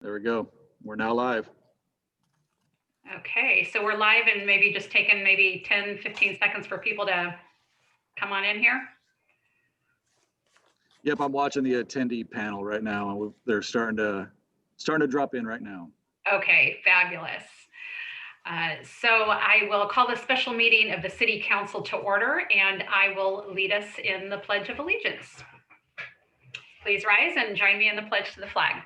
There we go. We're now live. Okay, so we're live and maybe just taking maybe 10, 15 seconds for people to come on in here. Yep, I'm watching the attendee panel right now, and they're starting to drop in right now. Okay, fabulous. So I will call the special meeting of the City Council to order, and I will lead us in the Pledge of Allegiance. Please rise and join me in the pledge to the flag.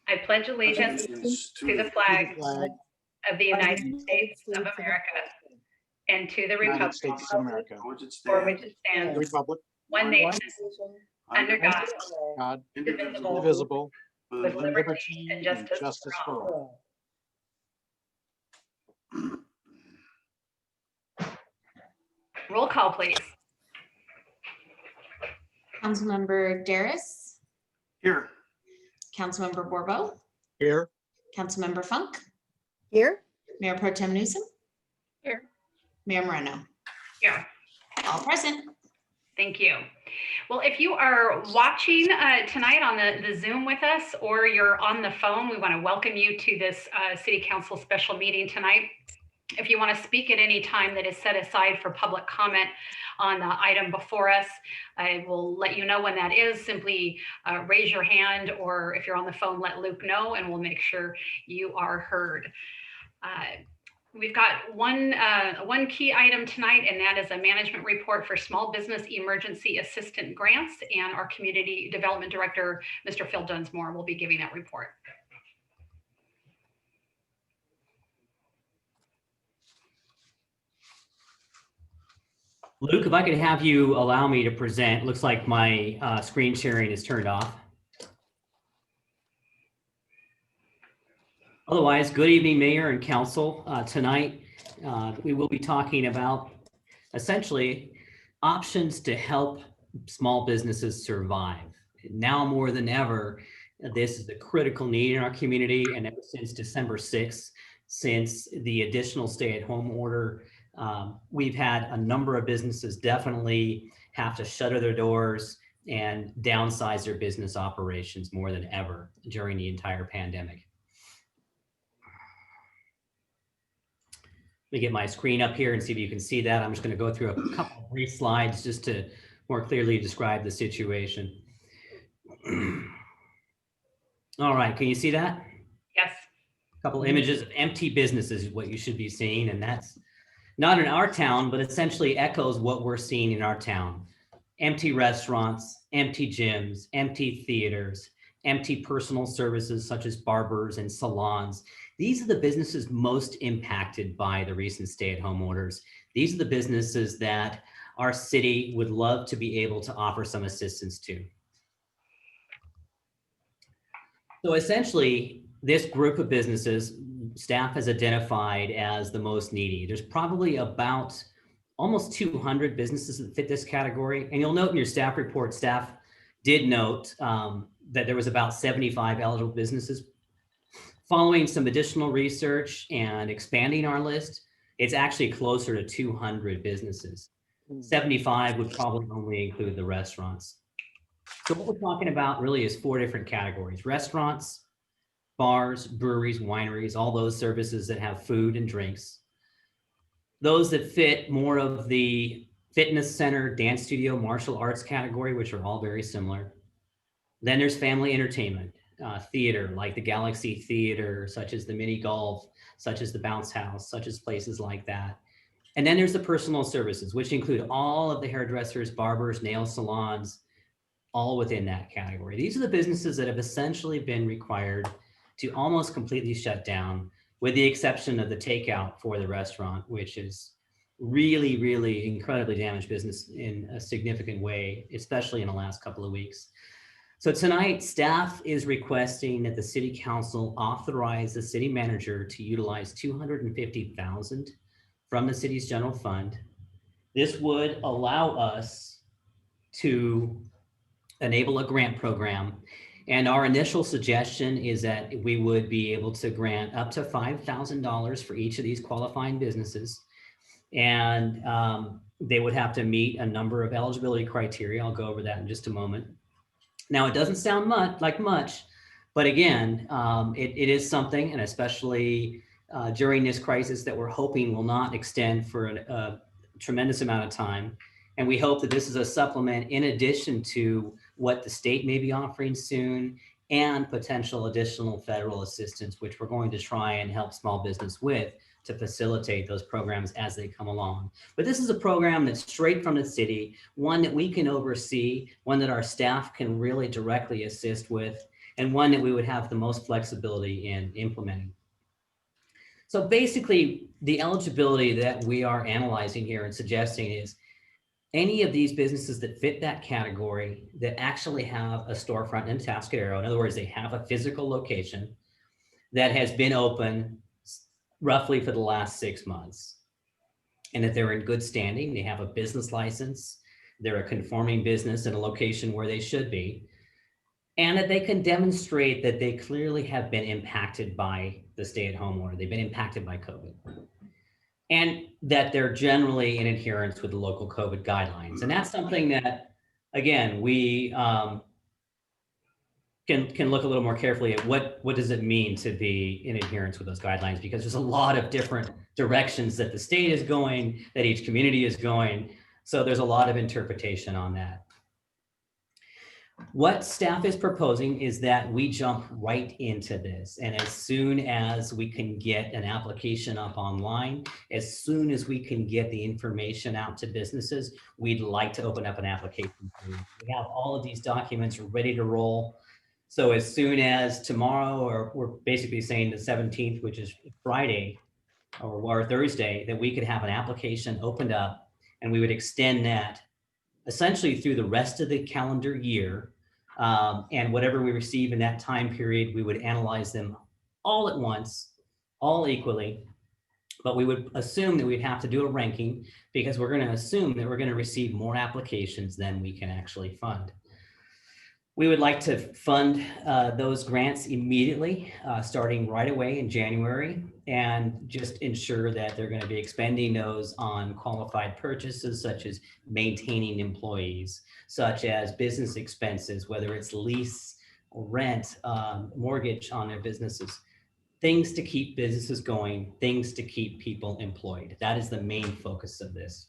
I pledge allegiance to the flag of the United States of America and to the republic for which it stands, one nation, under God, indivisible, with liberty and justice for all. Roll call, please. Councilmember Darris. Here. Councilmember Borbo. Here. Councilmember Funk. Here. Mayor Pro Tem Newsom. Here. Mayor Moreno. Here. All present. Thank you. Well, if you are watching tonight on the Zoom with us, or you're on the phone, we want to welcome you to this City Council special meeting tonight. If you want to speak at any time that is set aside for public comment on the item before us, I will let you know when that is. Simply raise your hand, or if you're on the phone, let Luke know, and we'll make sure you are heard. We've got one key item tonight, and that is a management report for Small Business Emergency Assistant Grants, and our Community Development Director, Mr. Phil Dunsmore, will be giving that report. Luke, if I could have you allow me to present. Looks like my screen sharing is turned off. Otherwise, good evening, Mayor and Council. Tonight, we will be talking about essentially options to help small businesses survive. Now more than ever, this is a critical need in our community, and ever since December 6th, since the additional stay-at-home order, we've had a number of businesses definitely have to shutter their doors and downsize their business operations more than ever during the entire pandemic. Let me get my screen up here and see if you can see that. I'm just going to go through a couple of brief slides just to more clearly describe the situation. All right, can you see that? Yes. A couple images of empty businesses is what you should be seeing, and that's not in our town, but essentially echoes what we're seeing in our town. Empty restaurants, empty gyms, empty theaters, empty personal services such as barbers and salons. These are the businesses most impacted by the recent stay-at-home orders. These are the businesses that our city would love to be able to offer some assistance to. So essentially, this group of businesses, staff has identified as the most needy. There's probably about almost 200 businesses that fit this category. And you'll note in your staff report, staff did note that there was about 75 eligible businesses. Following some additional research and expanding our list, it's actually closer to 200 businesses. 75 would probably only include the restaurants. So what we're talking about really is 4 different categories: restaurants, bars, breweries, wineries, all those services that have food and drinks. Those that fit more of the fitness center, dance studio, martial arts category, which are all very similar. Then there's family entertainment, theater, like the Galaxy Theater, such as the Mini Golf, such as the Bounce House, such as places like that. And then there's the personal services, which include all of the hairdressers, barbers, nail salons, all within that category. These are the businesses that have essentially been required to almost completely shut down, with the exception of the takeout for the restaurant, which is really, really incredibly damaged business in a significant way, especially in the last couple of weeks. So tonight, staff is requesting that the City Council authorize the city manager to utilize $250,000 from the city's general fund. This would allow us to enable a grant program. And our initial suggestion is that we would be able to grant up to $5,000 for each of these qualifying businesses. And they would have to meet a number of eligibility criteria. I'll go over that in just a moment. Now, it doesn't sound much, but again, it is something, and especially during this crisis that we're hoping will not extend for a tremendous amount of time. And we hope that this is a supplement in addition to what the state may be offering soon and potential additional federal assistance, which we're going to try and help small business with to facilitate those programs as they come along. But this is a program that's straight from the city, one that we can oversee, one that our staff can really directly assist with, and one that we would have the most flexibility in implementing. So basically, the eligibility that we are analyzing here and suggesting is any of these businesses that fit that category that actually have a storefront in Atascadero. In other words, they have a physical location that has been open roughly for the last 6 months, and that they're in good standing. They have a business license. They're a conforming business in a location where they should be, and that they can demonstrate that they clearly have been impacted by the stay-at-home order. They've been impacted by COVID, and that they're generally in adherence with the local COVID guidelines. And that's something that, again, we can look a little more carefully at what does it mean to be in adherence with those guidelines, because there's a lot of different directions that the state is going, that each community is going. So there's a lot of interpretation on that. What staff is proposing is that we jump right into this. And as soon as we can get an application up online, as soon as we can get the information out to businesses, we'd like to open up an application. We have all of these documents ready to roll. So as soon as tomorrow, or we're basically saying the 17th, which is Friday or Thursday, that we could have an application opened up, and we would extend that essentially through the rest of the calendar year. And whatever we receive in that time period, we would analyze them all at once, all equally. But we would assume that we'd have to do a ranking, because we're going to assume that we're going to receive more applications than we can actually fund. We would like to fund those grants immediately, starting right away in January, and just ensure that they're going to be expending those on qualified purchases, such as maintaining employees, such as business expenses, whether it's lease or rent, mortgage on their businesses, things to keep businesses going, things to keep people employed. That is the main focus of this.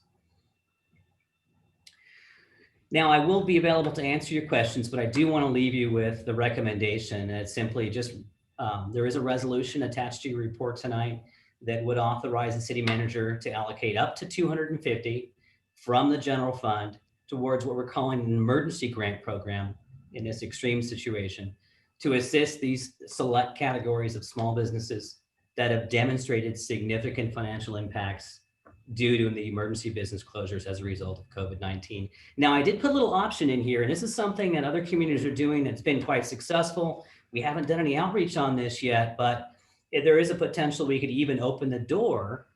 Now, I will be available to answer your questions, but I do want to leave you with the recommendation. It's simply just, there is a resolution attached to your report tonight that would authorize the city manager to allocate up to $250 from the general fund towards what we're calling an emergency grant program in this extreme situation to assist these select categories of small businesses that have demonstrated significant financial impacts due to the emergency business closures as a result of COVID-19. Now, I did put a little option in here, and this is something that other communities are doing that's been quite successful. We haven't done any outreach on this yet, but there is a potential we could even open the door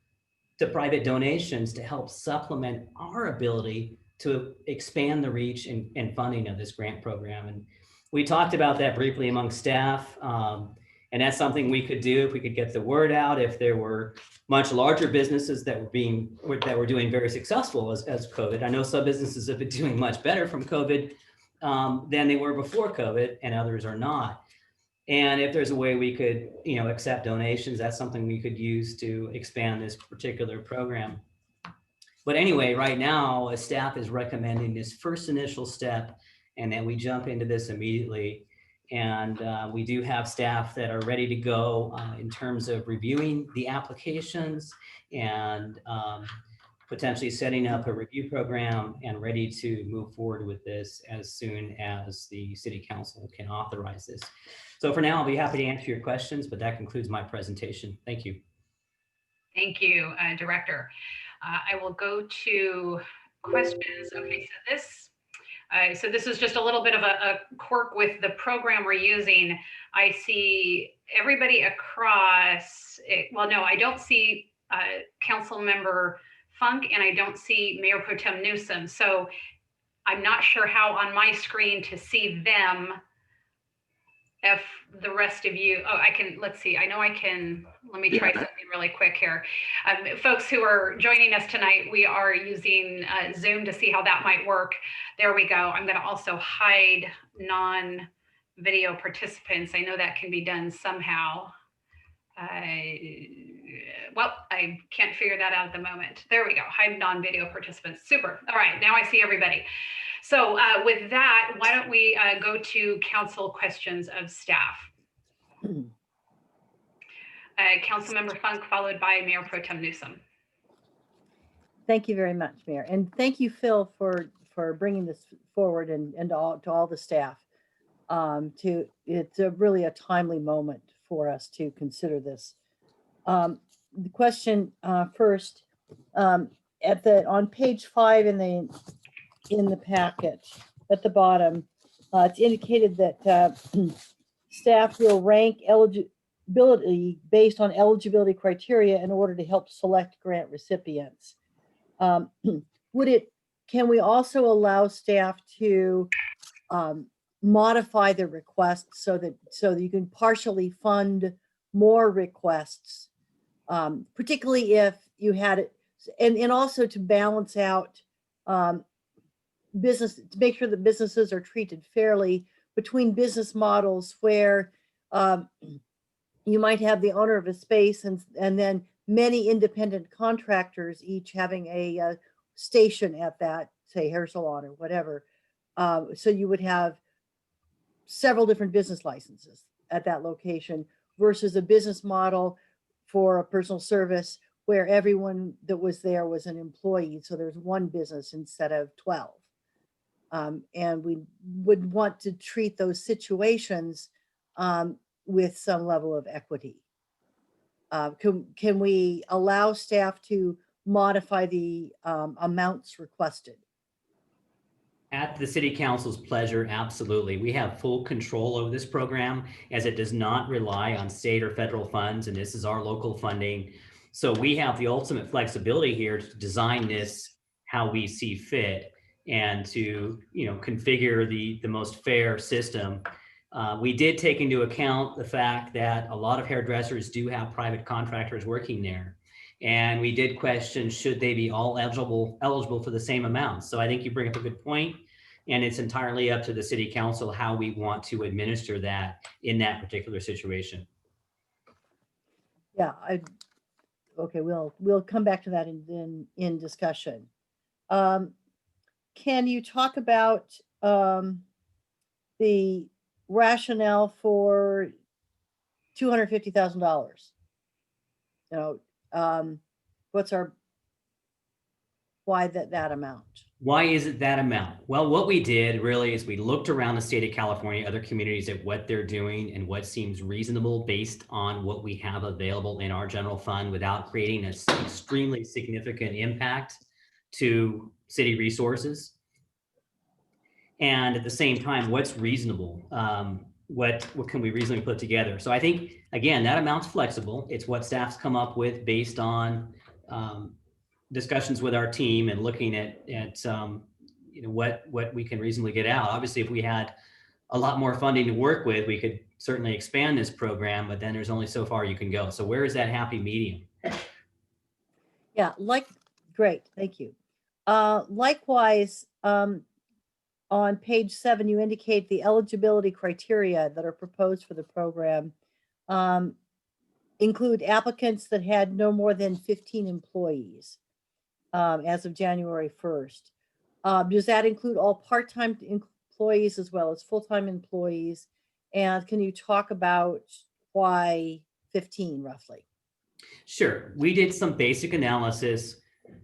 to private donations to help supplement our ability to expand the reach and funding of this grant program. And we talked about that briefly among staff. And that's something we could do if we could get the word out. If there were much larger businesses that were doing very successful as COVID. I know some businesses have been doing much better from COVID than they were before COVID, and others are not. And if there's a way we could, accept donations, that's something we could use to expand this particular program. But anyway, right now, staff is recommending this first initial step, and then we jump into this immediately. And we do have staff that are ready to go in terms of reviewing the applications and potentially setting up a review program and ready to move forward with this as soon as the city council can authorize this. So for now, I'll be happy to answer your questions, but that concludes my presentation. Thank you. Thank you, Director. I will go to questions. Okay, so this is just a little bit of a quirk with the program we're using. I see everybody across, well, no, I don't see Council Member Funk, and I don't see Mayor Pro Tem Newsom. So I'm not sure how on my screen to see them if the rest of you, oh, I can, let's see, I know I can, let me try Yeah. something really quick here. Folks who are joining us tonight, we are using Zoom to see how that might work. There we go. I'm going to also hide non-video participants. I know that can be done somehow. Well, I can't figure that out at the moment. There we go. Hide non-video participants. Super. All right, now I see everybody. So with that, why don't we go to council questions of staff? Councilmember Funk, followed by Mayor Pro Tem Newsom. Thank you very much, Mayor. And thank you, Phil, for bringing this forward and to all the staff. It's really a timely moment for us to consider this. The question first, on page 5 in the packet at the bottom, it's indicated that staff will rank eligibility based on eligibility criteria in order to help select grant recipients. Can we also allow staff to modify the request so that you can partially fund more requests, particularly if you had it, and also to balance out business, to make sure that businesses are treated fairly between business models where you might have the owner of a space and then many independent contractors each having a station at that, say, hair salon or whatever. So you would have several different business licenses at that location versus a business model for a personal service where everyone that was there was an employee. So there's one business instead of 12. And we would want to treat those situations with some level of equity. Can we allow staff to modify the amounts requested? At the City Council's pleasure, absolutely. We have full control over this program as it does not rely on state or federal funds, and this is our local funding. So we have the ultimate flexibility here to design this how we see fit and to, configure the most fair system. We did take into account the fact that a lot of hairdressers do have private contractors working there. And we did question, should they be all eligible for the same amount? So I think you bring up a good point, and it's entirely up to the City Council how we want to administer that in that particular situation. Yeah, okay, we'll come back to that in discussion. Can you talk about the rationale for $250,000? Why that amount? Why is it that amount? Well, what we did really is we looked around the state of California, other communities, at what they're doing and what seems reasonable based on what we have available in our general fund without creating an extremely significant impact to city resources. And at the same time, what's reasonable? What can we reasonably put together? So I think, again, that amount's flexible. It's what staff's come up with based on discussions with our team and looking at what we can reasonably get out. Obviously, if we had a lot more funding to work with, we could certainly expand this program, but then there's only so far you can go. So where is that happy medium? Yeah, great, thank you. Likewise, on page 7, you indicate the eligibility criteria that are proposed for the program include applicants that had no more than 15 employees as of January 1st. Does that include all part-time employees as well as full-time employees? And can you talk about why 15 roughly? Sure. We did some basic analysis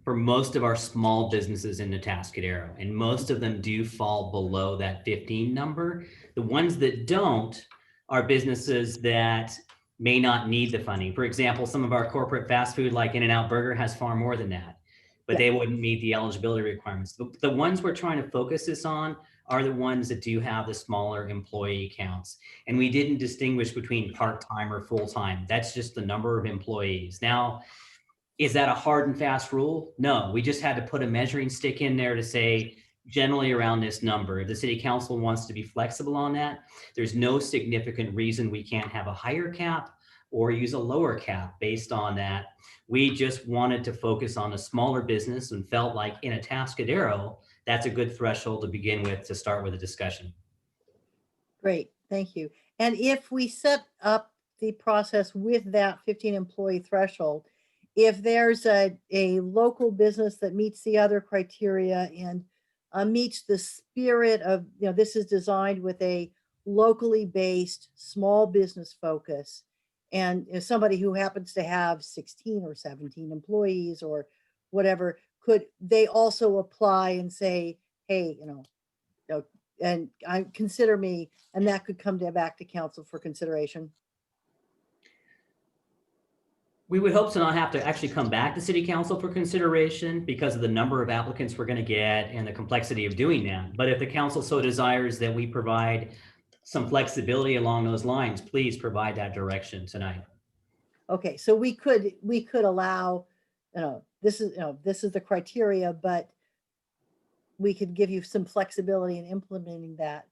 for most of our small businesses in Atascadero, and most of them do fall below that 15 number. The ones that don't are businesses that may not need the funding. For example, some of our corporate fast food like In-N-Out Burger has far more than that, but they wouldn't meet the eligibility requirements. The ones we're trying to focus this on are the ones that do have the smaller employee counts. And we didn't distinguish between part-time or full-time. That's just the number of employees. Now, is that a hard and fast rule? No, we just had to put a measuring stick in there to say, generally around this number. If the city council wants to be flexible on that, there's no significant reason we can't have a higher cap or use a lower cap based on that. We just wanted to focus on a smaller business and felt like in Atascadero, that's a good threshold to begin with to start with a discussion. Great, thank you. And if we set up the process with that 15 employee threshold, if there's a local business that meets the other criteria and meets the spirit of, this is designed with a locally based small business focus, and somebody who happens to have 16 or 17 employees or whatever, could they also apply and say, hey, and I consider me, and that could come back to council for consideration? We would hope to not have to actually come back to city council for consideration because of the number of applicants we're going to get and the complexity of doing that. But if the council so desires that we provide some flexibility along those lines, please provide that direction tonight. Okay, so we could allow, this is the criteria, but we could give you some flexibility in implementing that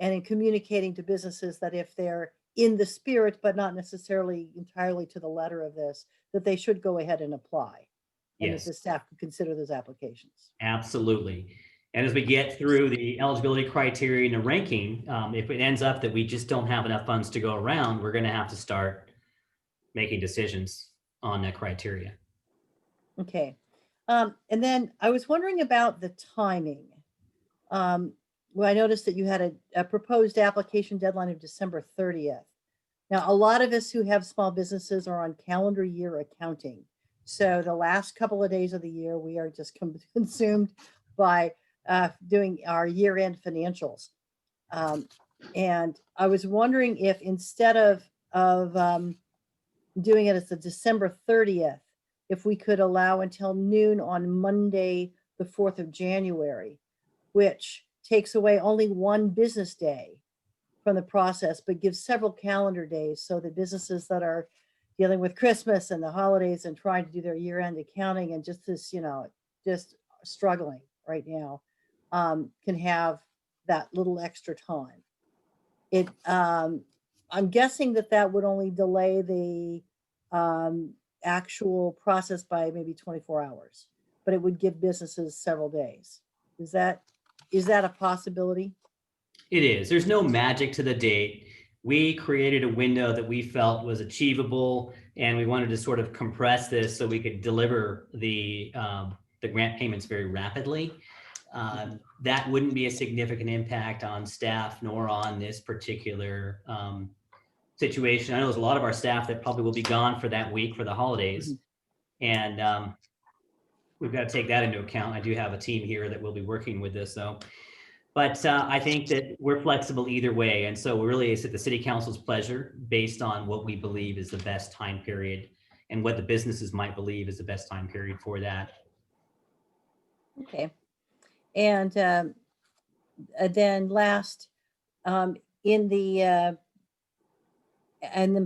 and in communicating to businesses that if they're in the spirit, but not necessarily entirely to the letter of this, that they should go ahead and apply. And Yes. that the staff could consider those applications. Absolutely. And as we get through the eligibility criteria and the ranking, if it ends up that we just don't have enough funds to go around, we're going to have to start making decisions on that criteria. Okay. And then I was wondering about the timing. Well, I noticed that you had a proposed application deadline of December 30th. Now, a lot of us who have small businesses are on calendar year accounting. So the last couple of days of the year, we are just consumed by doing our year-end financials. And I was wondering if instead of doing it as the December 30th, if we could allow until noon on Monday, the 4th of January, which takes away only one business day from the process, but gives several calendar days so that businesses that are dealing with Christmas and the holidays and trying to do their year-end accounting and just this, just struggling right now, can have that little extra time. I'm guessing that would only delay the actual process by maybe 24 hours, but it would give businesses several days. Is that a possibility? It is. There's no magic to the date. We created a window that we felt was achievable, and we wanted to sort of compress this so we could deliver the grant payments very rapidly. That wouldn't be a significant impact on staff nor on this particular situation. I know there's a lot of our staff that probably will be gone for that week for the holidays, and we've got to take that into account. I do have a team here that will be working with this, though. But I think that we're flexible either way. And so really it's at the city council's pleasure based on what we believe is the best time period and what the businesses might believe is the best time period for that. Okay. And then last, in the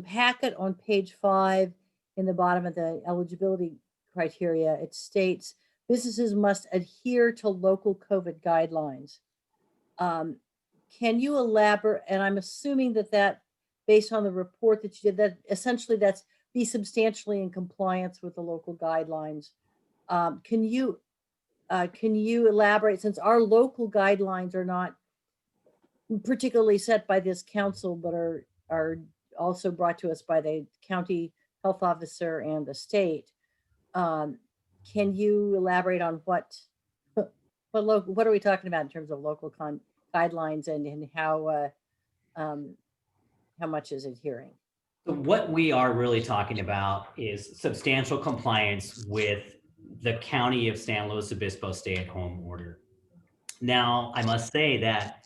packet on page 5, in the bottom of the eligibility criteria, it states businesses must adhere to local COVID guidelines. Can you elaborate? And I'm assuming that based on the report that you did, that essentially that's be substantially in compliance with the local guidelines. Can you elaborate, since our local guidelines are not particularly set by this council, but are also brought to us by the county health officer and the state? Can you elaborate on what are we talking about in terms of local guidelines and how much is adhering? So what we are really talking about is substantial compliance with the County of San Luis Obispo stay-at-home order. Now, I must say that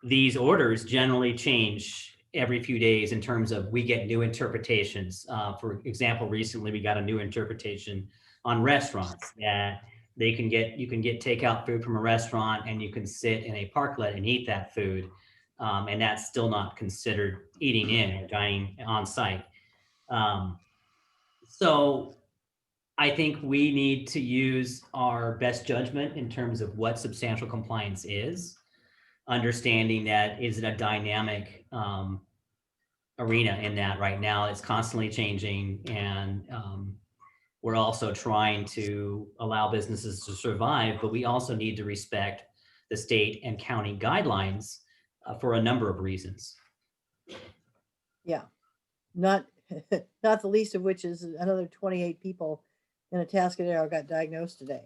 these orders generally change every few days in terms of we get new interpretations. For example, recently we got a new interpretation on restaurants that you can get takeout food from a restaurant and you can sit in a parklet and eat that food. And that's still not considered eating in or dining on site. So I think we need to use our best judgment in terms of what substantial compliance is, understanding that is it a dynamic arena in that right now it's constantly changing, and we're also trying to allow businesses to survive, but we also need to respect the state and county guidelines for a number of reasons. Yeah, not not the least of which is another 28 people in Atascadero got diagnosed today.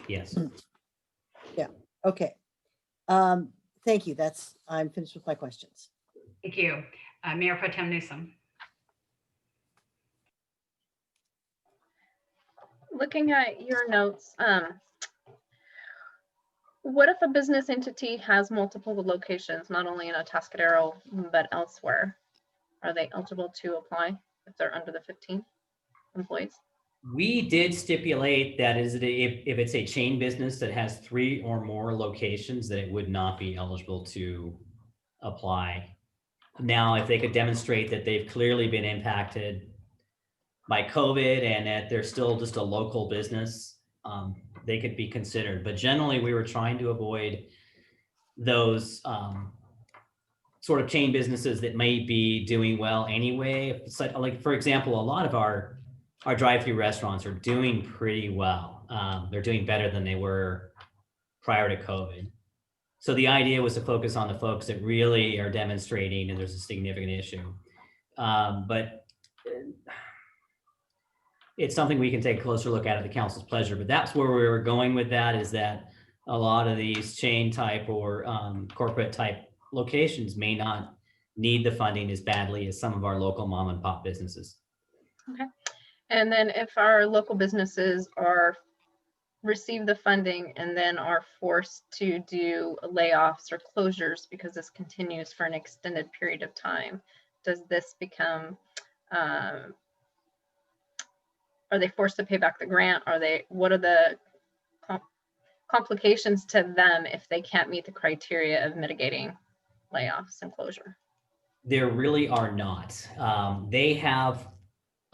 Yes. Okay. Thank you. I'm finished with my questions. Thank you. Mayor Pro Tem Newsom. Looking at your notes, what if a business entity has multiple locations, not only in Atascadero, but elsewhere? Are they eligible to apply if they're under the 15 employees? We did stipulate that if it's a chain business that has 3 or more locations, that it would not be eligible to apply. Now, if they could demonstrate that they've clearly been impacted by COVID and that they're still just a local business, they could be considered. But generally, we were trying to avoid those sort of chain businesses that may be doing well anyway. It's like, for example, a lot of our drive-through restaurants are doing pretty well. They're doing better than they were prior to COVID. So the idea was to focus on the folks that really are demonstrating and there's a significant issue. But it's something we can take a closer look at the council's pleasure. But that's where we were going with that, is that a lot of these chain type or corporate type locations may not need the funding as badly as some of our local mom and pop businesses. Okay. And then if our local businesses receive the funding and then are forced to do layoffs or closures because this continues for an extended period of time, does this become, are they forced to pay back the grant? What are the complications to them if they can't meet the criteria of mitigating layoffs and closure? There really are not. They have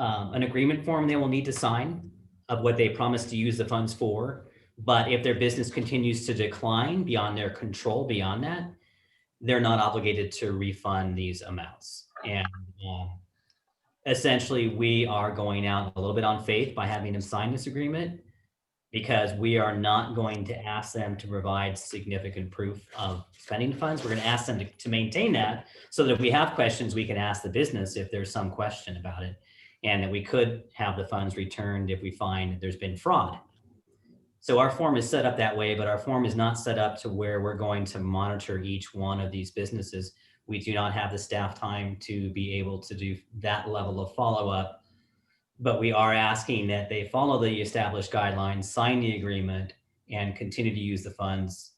an agreement form they will need to sign of what they promise to use the funds for. But if their business continues to decline beyond their control, beyond that, they're not obligated to refund these amounts. And essentially, we are going out a little bit on faith by having them sign this agreement, because we are not going to ask them to provide significant proof of spending funds. We're going to ask them to maintain that, so that if we have questions, we can ask the business if there's some question about it, and that we could have the funds returned if we find that there's been fraud. So our form is set up that way, but our form is not set up to where we're going to monitor each one of these businesses. We do not have the staff time to be able to do that level of follow-up. But we are asking that they follow the established guidelines, sign the agreement, and continue to use the funds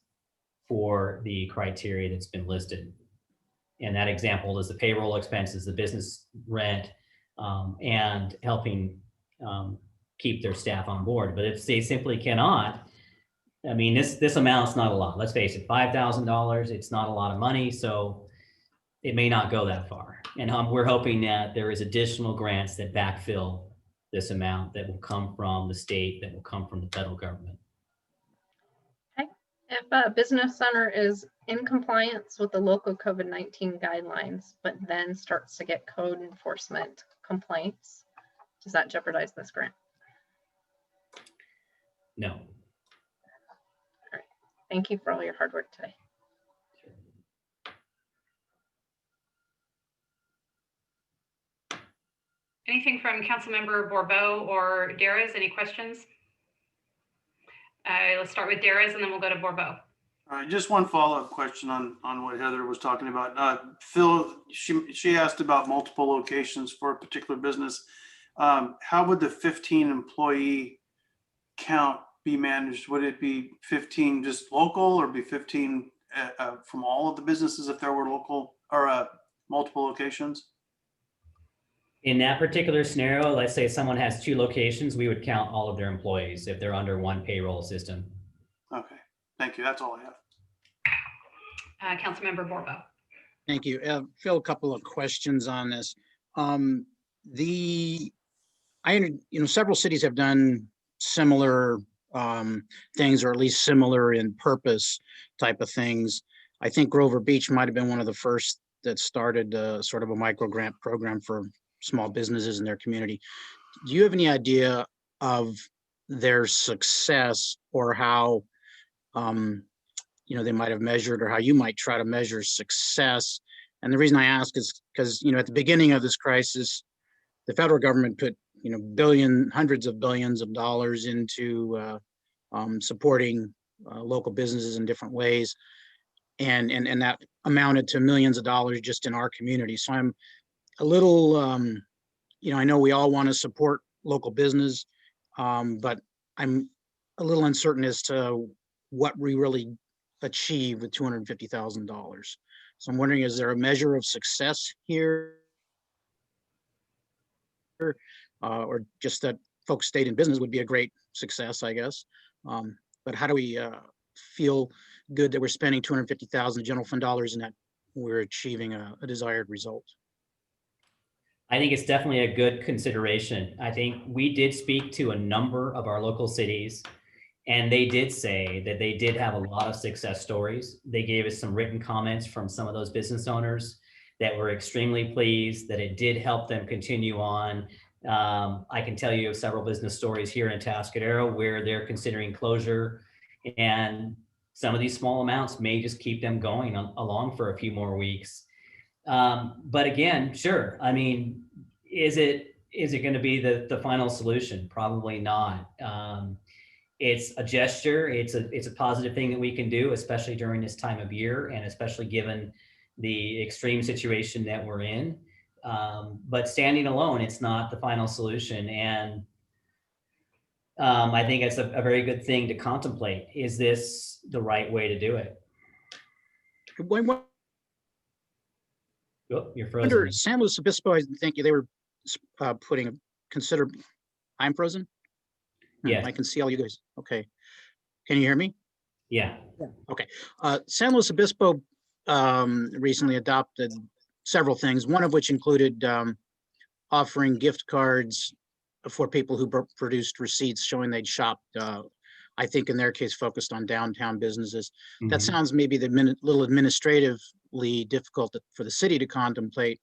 for the criteria that's been listed. And that example is the payroll expenses, the business rent, and helping keep their staff on board. But if they simply cannot, I mean, this amount's not a lot. Let's face it, $5,000, it's not a lot of money, so it may not go that far. And we're hoping that there is additional grants that backfill this amount that will come from the state, that will come from the federal government. Okay. If a business owner is in compliance with the local COVID-19 guidelines, but then starts to get code enforcement complaints, does that jeopardize this grant? No. All right. Thank you for all your hard work today. Anything from Councilmember Bourbeau or Darrez? Any questions? Let's start with Darrez and then we'll go to Bourbeau. All right, just one follow-up question on what Heather was talking about. Phil, she asked about multiple locations for a particular business. How would the 15 employee count be managed? Would it be 15 just local, or be 15 from all of the businesses if there were local or multiple locations? In that particular scenario, let's say someone has 2 locations, we would count all of their employees if they're under one payroll system. Okay, thank you. That's all I have. Councilmember Bourbeau. Thank you. Phil, a couple of questions on this. several cities have done similar things, or at least similar in purpose type of things. I think Grover Beach might have been one of the first that started sort of a micro grant program for small businesses in their community. Do you have any idea of their success, or how they might have measured, or how you might try to measure success? And the reason I ask is because at the beginning of this crisis, the federal government put hundreds of billions of dollars into supporting local businesses in different ways, and that amounted to millions of dollars just in our community. So I'm a little, I know we all want to support local business, but I'm a little uncertain as to what we really achieve with $250,000. So I'm wondering, is there a measure of success here? Or just that folks stayed in business would be a great success, I guess. But how do we feel good that we're spending $250,000 general fund dollars and that we're achieving a desired result? I think it's definitely a good consideration. I think we did speak to a number of our local cities, and they did say that they did have a lot of success stories. They gave us some written comments from some of those business owners that were extremely pleased that it did help them continue on. I can tell you of several business stories here in Atascadero where they're considering closure, and some of these small amounts may just keep them going along for a few more weeks. But again, sure. I mean, is it going to be the final solution? Probably not. It's a gesture. It's a positive thing that we can do, especially during this time of year, and especially given the extreme situation that we're in. But standing alone, it's not the final solution. And I think it's a very good thing to contemplate. Is this the right way to do it? Oh, you're frozen. Under San Luis Obispo, I think they were I'm frozen? Yeah. I can see all you guys. Okay. Can you hear me? Yeah. Okay. San Luis Obispo recently adopted several things, one of which included offering gift cards for people who produced receipts showing they'd shopped, I think in their case, focused on downtown businesses. Mm-hmm. That sounds maybe little administratively difficult for the city to contemplate,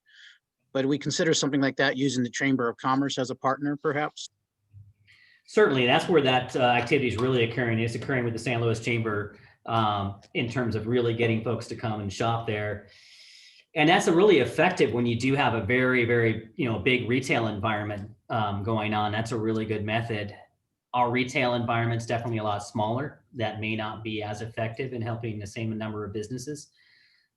but we consider something like that using the Chamber of Commerce as a partner, perhaps? Certainly, that's where that activity is really occurring. It's occurring with the San Luis Chamber in terms of really getting folks to come and shop there. And that's really effective when you do have a very, very, big retail environment going on. That's a really good method. Our retail environment's definitely a lot smaller. That may not be as effective in helping the same number of businesses.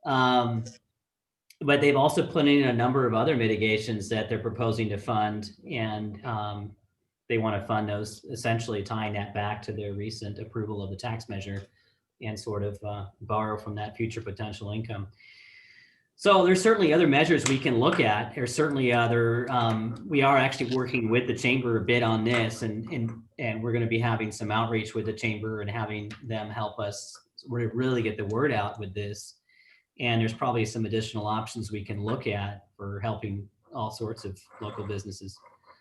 But they've also put in a number of other mitigations that they're proposing to fund, and they want to fund those, essentially tying that back to their recent approval of the tax measure and sort of borrow from that future potential income. So there's certainly other measures we can look at. There's certainly other, we are actually working with the chamber a bit on this, and we're going to be having some outreach with the chamber and having them help us really get the word out with this. And there's probably some additional options we can look at for helping all sorts of local businesses.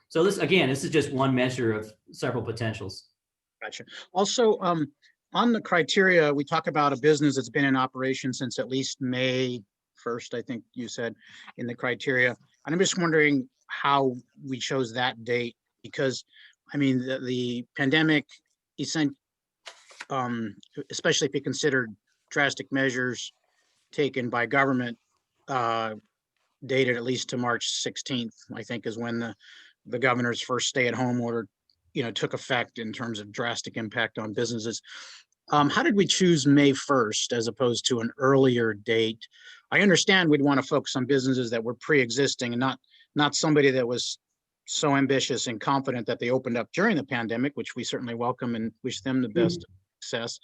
So this is just one measure of several potentials. Gotcha. Also, on the criteria, we talk about a business that's been in operation since at least May 1st, I think you said, in the criteria. And I'm just wondering how we chose that date, because I mean, the pandemic, especially if you consider drastic measures taken by government, dated at least to March 16th, I think is when the governor's first stay-at-home order, took effect in terms of drastic impact on businesses. How did we choose May 1st as opposed to an earlier date? I understand we'd want to focus on businesses that were pre-existing and not somebody that was so ambitious and confident that they opened up during the pandemic, which we certainly welcome and wish them the best success.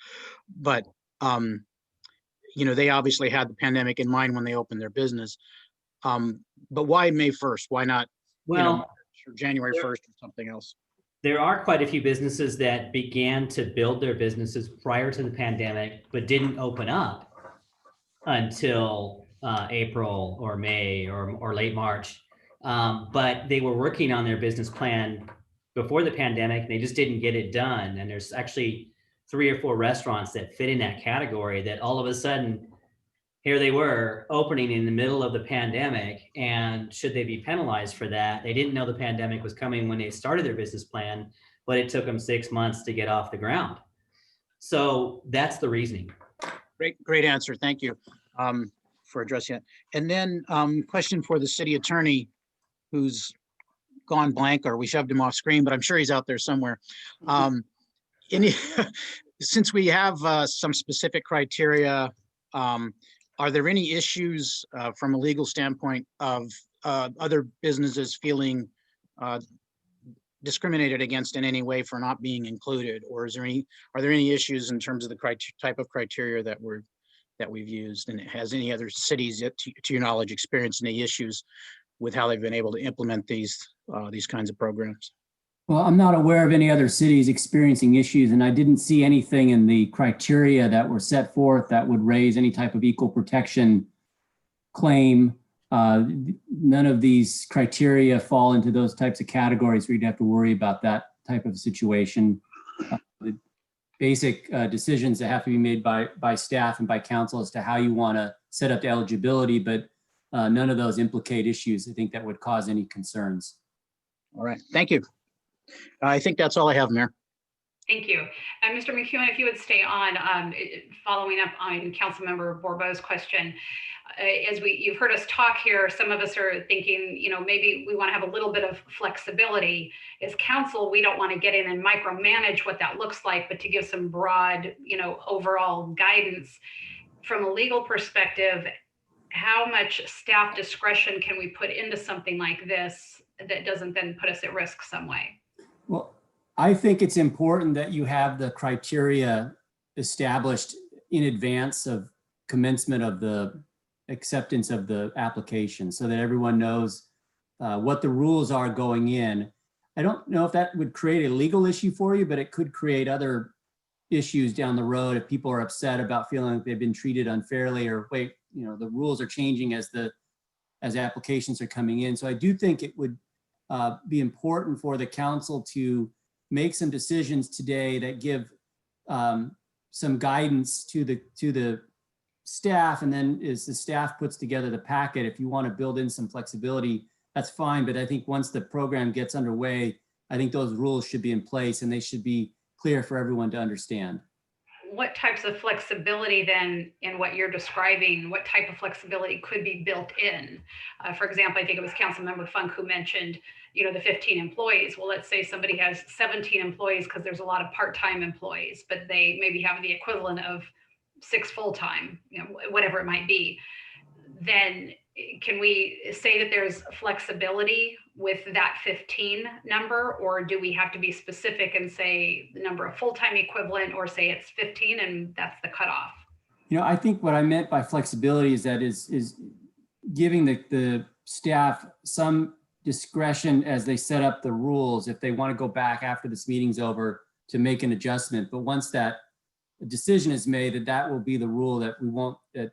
But they obviously had the pandemic in mind when they opened their business. But why May 1st? Why not January 1st or something else? There are quite a few businesses that began to build their businesses prior to the pandemic, but didn't open up until April or May or late March. But they were working on their business plan before the pandemic, and they just didn't get it done. And there's actually 3 or 4 restaurants that fit in that category that all of a sudden, here they were opening in the middle of the pandemic. And should they be penalized for that? They didn't know the pandemic was coming when they started their business plan, but it took them 6 months to get off the ground. So that's the reasoning. Great answer. Thank you for addressing it. And then question for the city attorney, who's gone blank, or we shoved him off screen, but I'm sure he's out there somewhere. Since we have some specific criteria, are there any issues from a legal standpoint of other businesses feeling discriminated against in any way for not being included? Or are there any issues in terms of the type of criteria that we've used? And has any other cities, to your knowledge, experienced any issues with how they've been able to implement these kinds of programs? Well, I'm not aware of any other cities experiencing issues, and I didn't see anything in the criteria that were set forth that would raise any type of equal protection claim. None of these criteria fall into those types of categories where you'd have to worry about that type of situation. The basic decisions that have to be made by staff and by council as to how you want to set up the eligibility, but none of those implicate issues, I think, that would cause any concerns. All right, thank you. I think that's all I have, Mayor. Thank you. Mr. McEwen, if you would stay on, following up on Councilmember Bourbeau's question. As you've heard us talk here, some of us are thinking, maybe we want to have a little bit of flexibility. As council, we don't want to get in and micromanage what that looks like, but to give some broad, overall guidance. From a legal perspective, how much staff discretion can we put into something like this that doesn't then put us at risk some way? Well, I think it's important that you have the criteria established in advance of commencement of the acceptance of the application so that everyone knows what the rules are going in. I don't know if that would create a legal issue for you, but it could create other issues down the road if people are upset about feeling like they've been treated unfairly, or wait, the rules are changing as applications are coming in. So I do think it would be important for the council to make some decisions today that give some guidance to the staff, and then as the staff puts together the packet, if you want to build in some flexibility, that's fine. But I think once the program gets underway, I think those rules should be in place and they should be clear for everyone to understand. What types of flexibility then in what you're describing, what type of flexibility could be built in? For example, I think it was Councilmember Funk who mentioned, the 15 employees. Well, let's say somebody has 17 employees because there's a lot of part-time employees, but they maybe have the equivalent of 6 full-time, whatever it might be. Then can we say that there's flexibility with that 15 number, or do we have to be specific and say the number of full-time equivalent, or say it's 15 and that's the cutoff? I think what I meant by flexibility is that is giving the staff some discretion as they set up the rules, if they want to go back after this meeting's over to make an adjustment. But once that decision is made, that will be the rule, that we won't, that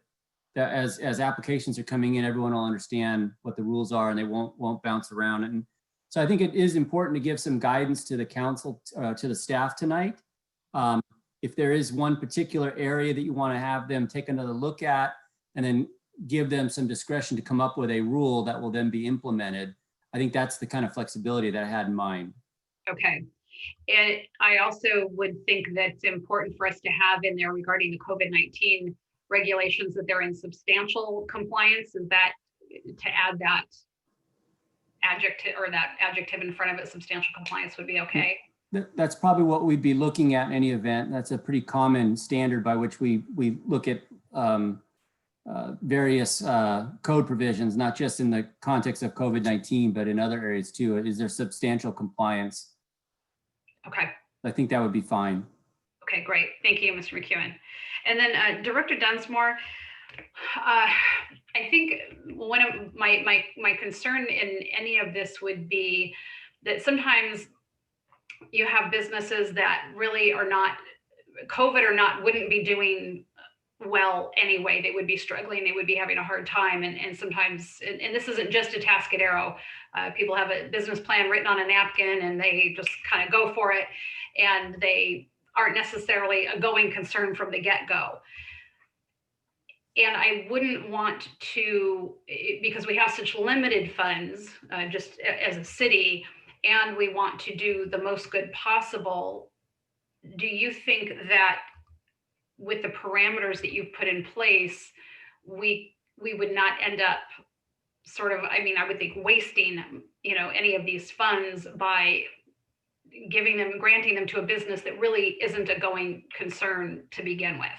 as applications are coming in, everyone will understand what the rules are and they won't bounce around. And so I think it is important to give some guidance to the council, to the staff tonight. If there is one particular area that you want to have them take another look at, and then give them some discretion to come up with a rule that will then be implemented, I think that's the kind of flexibility that I had in mind. Okay. And I also would think that it's important for us to have in there regarding the COVID-19 regulations that they're in substantial compliance. Is that to add that adjective in front of it, substantial compliance would be okay? That's probably what we'd be looking at in any event. That's a pretty common standard by which we look at various code provisions, not just in the context of COVID-19, but in other areas too. Is there substantial compliance? Okay. I think that would be fine. Okay, great. Thank you, Mr. McEwen. And then Director Dunsmore, I think one of my concern in any of this would be that sometimes you have businesses that really are not COVID or not, wouldn't be doing well anyway. They would be struggling, they would be having a hard time. And sometimes, and this isn't just Atascadero, people have a business plan written on a napkin and they just kind of go for it. And they aren't necessarily a going concern from the get-go. And I wouldn't want to, because we have such limited funds, just as a city, and we want to do the most good possible. Do you think that with the parameters that you've put in place, we would not end up sort of, I mean, I would think wasting, any of these funds by granting them to a business that really isn't a going concern to begin with?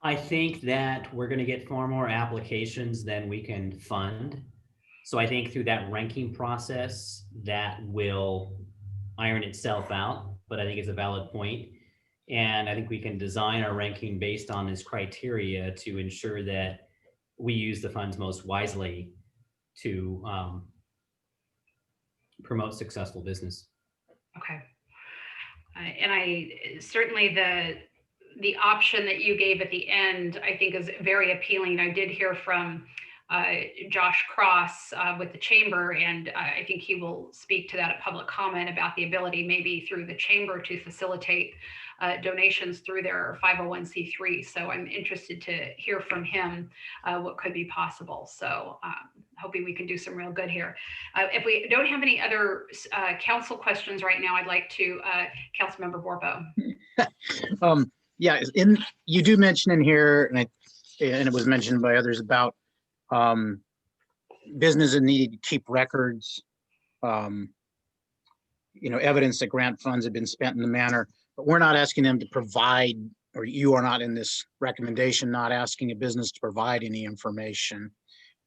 I think that we're going to get far more applications than we can fund. So I think through that ranking process, that will iron itself out, but I think it's a valid point. And I think we can design our ranking based on this criteria to ensure that we use the funds most wisely to promote successful business. Okay. And I certainly the option that you gave at the end, I think, is very appealing. I did hear from Josh Cross with the chamber, and I think he will speak to that at public comment about the ability maybe through the chamber to facilitate donations through their 501c3. So I'm interested to hear from him what could be possible. So hoping we can do some real good here. If we don't have any other council questions right now, I'd like to Councilmember Borbo. Yeah, you do mention in here, and it was mentioned by others about businesses needing to keep records, evidence that grant funds have been spent in the manner, but we're not asking them to provide, or you are not in this recommendation, not asking a business to provide any information.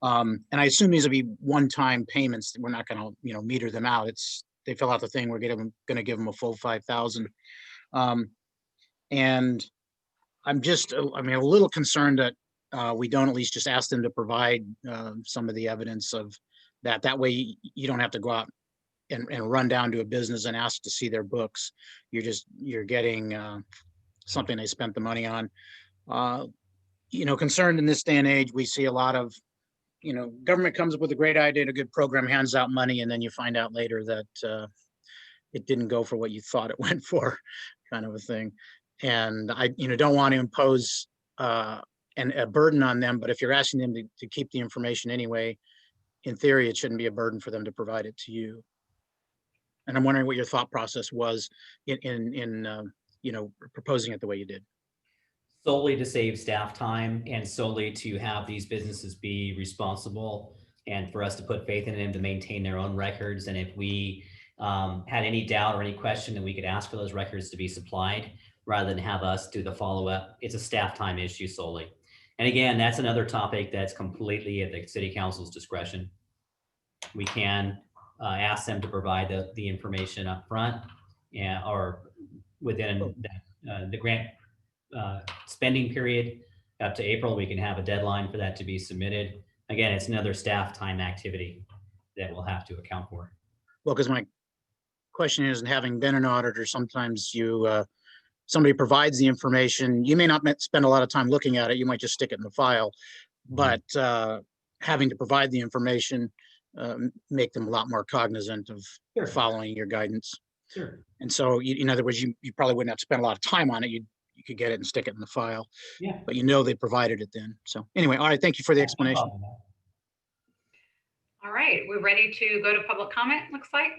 And I assume these will be one-time payments. We're not going to, meter them out. They fill out the thing. We're going to give them a full 5,000. And I'm a little concerned that we don't at least just ask them to provide some of the evidence of that. That way you don't have to go out and run down to a business and ask to see their books. You're getting something they spent the money on. Concerned in this day and age, we see a lot of, government comes up with a great idea, a good program, hands out money, and then you find out later that it didn't go for what you thought it went for, kind of a thing. And I, don't want to impose a burden on them, but if you're asking them to keep the information anyway, in theory, it shouldn't be a burden for them to provide it to you. And I'm wondering what your thought process was in proposing it the way you did. Solely to save staff time and solely to have these businesses be responsible and for us to put faith in them to maintain their own records. And if we had any doubt or any question, then we could ask for those records to be supplied rather than have us do the follow-up. It's a staff time issue solely. And again, that's another topic that's completely at the city council's discretion. We can ask them to provide the information up front, or within the grant spending period up to April. We can have a deadline for that to be submitted. Again, it's another staff time activity that we'll have to account for. Well, because my question is, having been an auditor, sometimes somebody provides the information. You may not spend a lot of time looking at it. You might just stick it in the file, but having to provide the information make them a lot more cognizant of following your guidance. Sure. And so, in other words, you probably wouldn't have to spend a lot of time on it. You could get it and stick it in the file. Yeah. But they provided it then. So anyway, all right. Thank you for the explanation. All right, we're ready to go to public comment, looks like.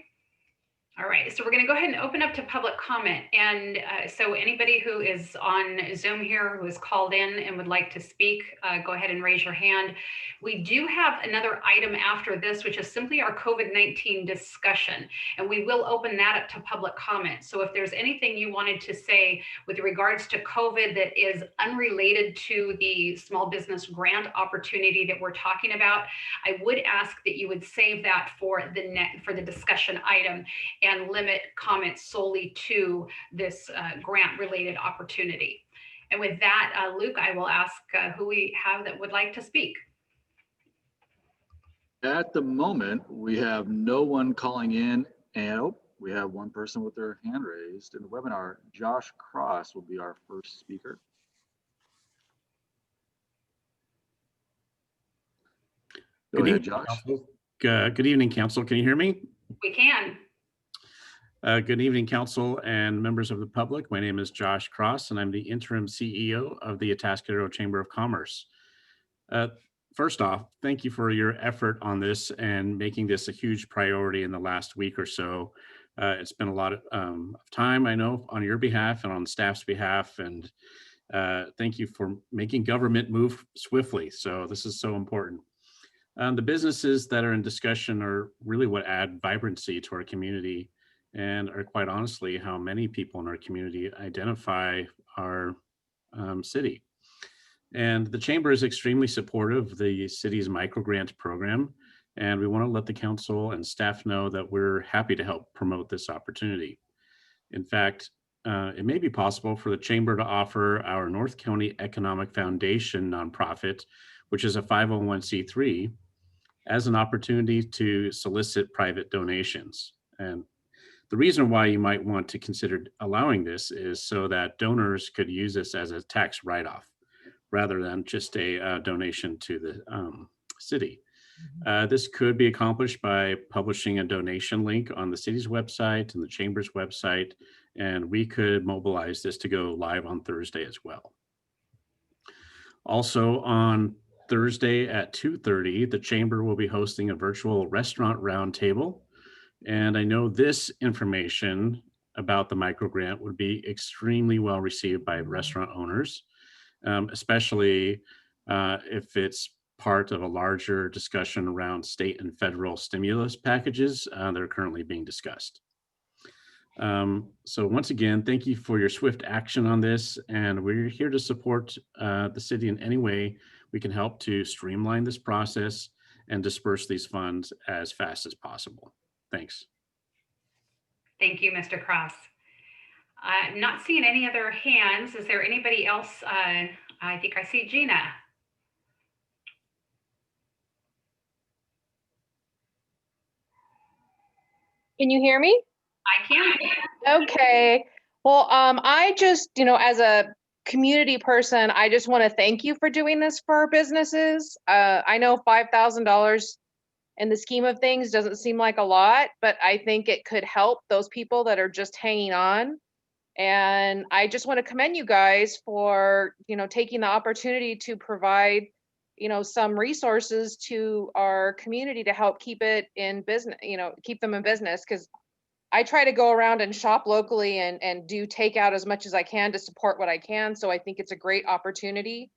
All right, so we're going to go ahead and open up to public comment. And so anybody who is on Zoom here who is called in and would like to speak, go ahead and raise your hand. We do have another item after this, which is simply our COVID-19 discussion, and we will open that up to public comment. So if there's anything you wanted to say with regards to COVID that is unrelated to the small business grant opportunity that we're talking about, I would ask that you would save that for the discussion item and limit comments solely to this grant-related opportunity. And with that, Luke, I will ask who we have that would like to speak. At the moment, we have no one calling in, and we have one person with their hand raised in the webinar. Josh Cross will be our first speaker. Go Good ahead, evening, Josh. Council. Good evening, Council. Can you hear me? We can. Good evening, Council and members of the public. My name is Josh Cross, and I'm the interim CEO of the Atascadero Chamber of Commerce. First off, thank you for your effort on this and making this a huge priority in the last week or so. It's been a lot of time, I know, on your behalf and on staff's behalf, and thank you for making government move swiftly. So this is so important. The businesses that are in discussion are really what add vibrancy to our community and are quite honestly how many people in our community identify our city. And the Chamber is extremely supportive of the city's microgrant program, and we want to let the council and staff know that we're happy to help promote this opportunity. In fact, it may be possible for the Chamber to offer our North County Economic Foundation nonprofit, which is a 501c3, as an opportunity to solicit private donations. And the reason why you might want to consider allowing this is so that donors could use this as a tax write-off rather than just a donation to the city. This could be accomplished by publishing a donation link on the city's website and the Chamber's website, and we could mobilize this to go live on Thursday as well. Also on Thursday at 2:30, the Chamber will be hosting a virtual restaurant roundtable. And I know this information about the microgrant would be extremely well received by restaurant owners, especially if it's part of a larger discussion around state and federal stimulus packages that are currently being discussed. So once again, thank you for your swift action on this, and we're here to support the city in any way we can help to streamline this process and disperse these funds as fast as possible. Thanks. Thank you, Mr. Cross. I'm not seeing any other hands. Is there anybody else? I think I see Gina. Can you hear me? I can. Okay. Well, I just, as a community person, I just want to thank you for doing this for our businesses. I know $5,000 in the scheme of things doesn't seem like a lot, but I think it could help those people that are just hanging on. And I just want to commend you guys for, taking the opportunity to provide, some resources to our community to help keep it in business, keep them in business. Because I try to go around and shop locally and do takeout as much as I can to support what I can. So I think it's a great opportunity.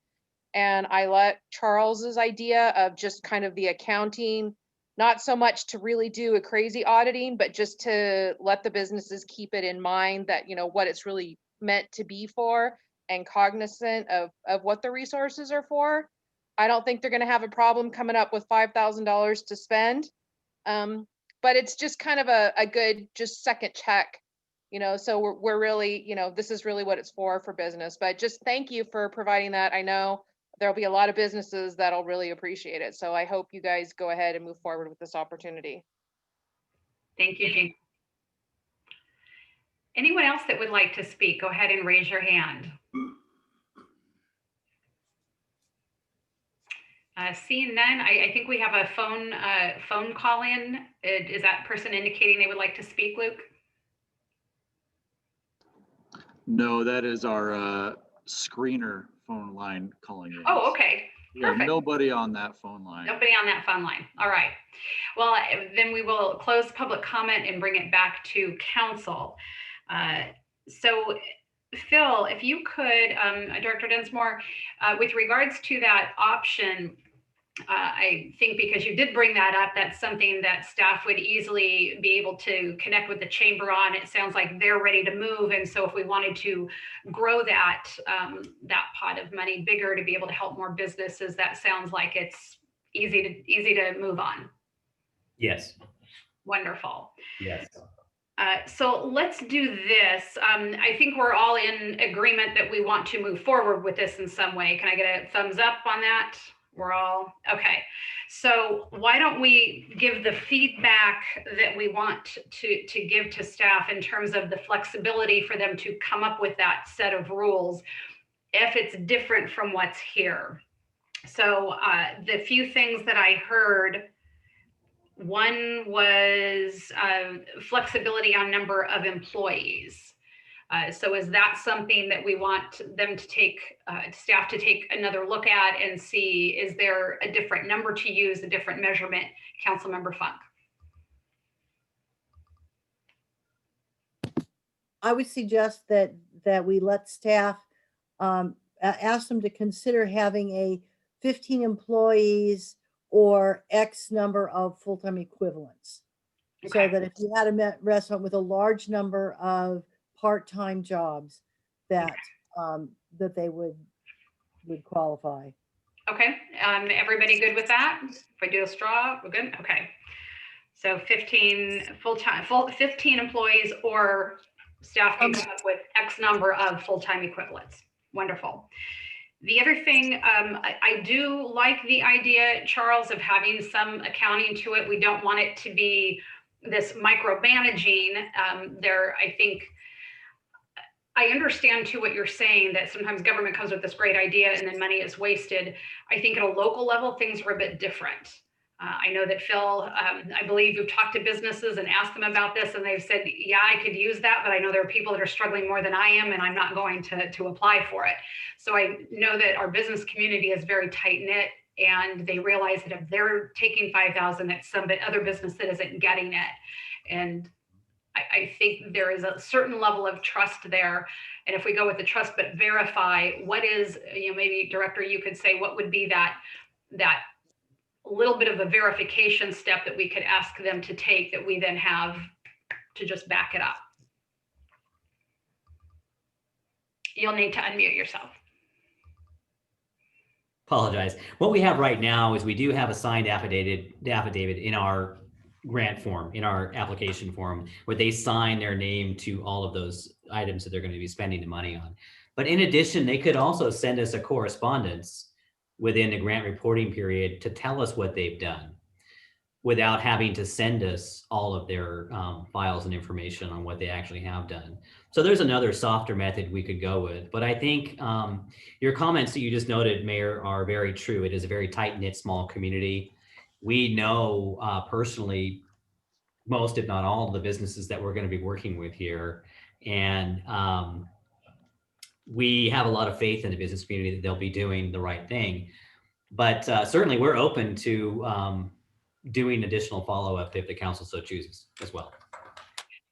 And I let Charles's idea of just kind of the accounting, not so much to really do a crazy auditing, but just to let the businesses keep it in mind that, what it's really meant to be for and cognizant of what the resources are for. I don't think they're going to have a problem coming up with $5,000 to spend. But it's just kind of a good just second check, so we're really, this is really what it's for business. But just thank you for providing that. I know there'll be a lot of businesses that'll really appreciate it. So I hope you guys go ahead and move forward with this opportunity. Thank you, Jean. Anyone else that would like to speak, go ahead and raise your hand. Seeing none, I think we have a phone call in. Is that person indicating they would like to speak, Luke? No, that is our screener phone line calling in. Oh, okay. We have Perfect. nobody on that phone line. Nobody on that phone line. All right. Well, then we will close public comment and bring it back to council. So Phil, if you could, Director Densmore, with regards to that option, I think because you did bring that up, that's something that staff would easily be able to connect with the chamber on. It sounds like they're ready to move. And so if we wanted to grow that, that pot of money bigger to be able to help more businesses, that sounds like it's easy to move on. Yes. Wonderful. Yes. So let's do this. I think we're all in agreement that we want to move forward with this in some way. Can I get a thumbs up on that? We're all okay. So why don't we give the feedback that we want to give to staff in terms of the flexibility for them to come up with that set of rules if it's different from what's here. So the few things that I heard, one was flexibility on number of employees. So is that something that we want them to take, staff to take another look at and see, is there a different number to use, a different measurement? Councilmember Funk. I would suggest that we let staff ask them to consider having a 15 employees or X number of full-time equivalents. So Okay. that if you had a restaurant with a large number of part-time jobs, that that they would qualify. Okay, everybody good with that? If I do a straw, we're good? Okay. So 15 15 employees or staff can come up with X number of full-time equivalents. Wonderful. The other thing, I do like the idea, Charles, of having some accounting to it. We don't want it to be this micromanaging. I think I understand too what you're saying, that sometimes government comes with this great idea and then money is wasted. I think at a local level, things are a bit different. I know that Phil, I believe you've talked to businesses and asked them about this, and they've said, yeah, I could use that, but I know there are people that are struggling more than I am, and I'm not going to apply for it. So I know that our business community is very tight knit, and they realize that if they're taking 5,000, that some other business that isn't getting it. And I think there is a certain level of trust there. And if we go with the trust but verify, what is, maybe Director, you could say, what would be that little bit of a verification step that we could ask them to take that we then have to just back it up? You'll need to unmute yourself. Apologize. What we have right now is we do have a signed affidavit in our grant form, in our application form, where they sign their name to all of those items that they're going to be spending the money on. But in addition, they could also send us a correspondence within the grant reporting period to tell us what they've done without having to send us all of their files and information on what they actually have done. So there's another softer method we could go with. But I think your comments that you just noted, Mayor, are very true. It is a very tight-knit, small community. We know personally most, if not all, of the businesses that we're going to be working with here. And we have a lot of faith in the business community that they'll be doing the right thing. But certainly we're open to doing additional follow-up if the council so chooses as well.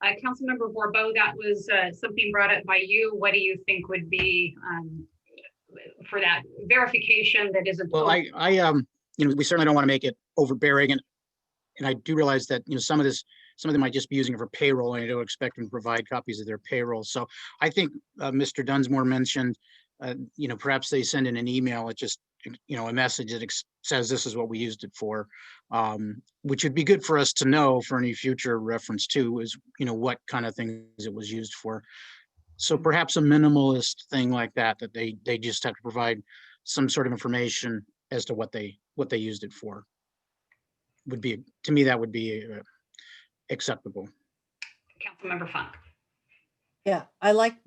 Councilmember Borbeau, that was something brought up by you. What do you think would be for that verification that isn't? Well, we certainly don't want to make it overbearing, and I do realize that some of them might just be using it for payroll, and I don't expect them to provide copies of their payroll. So I think Mr. Dunsmore mentioned, perhaps they send in an email. It just a message that says this is what we used it for, which would be good for us to know for any future reference to, is what kind of things it was used for. So perhaps a minimalist thing like that they just have to provide some sort of information as to what they used it for. Would be, to me, that would be acceptable. Councilmember Funk. Yeah, I like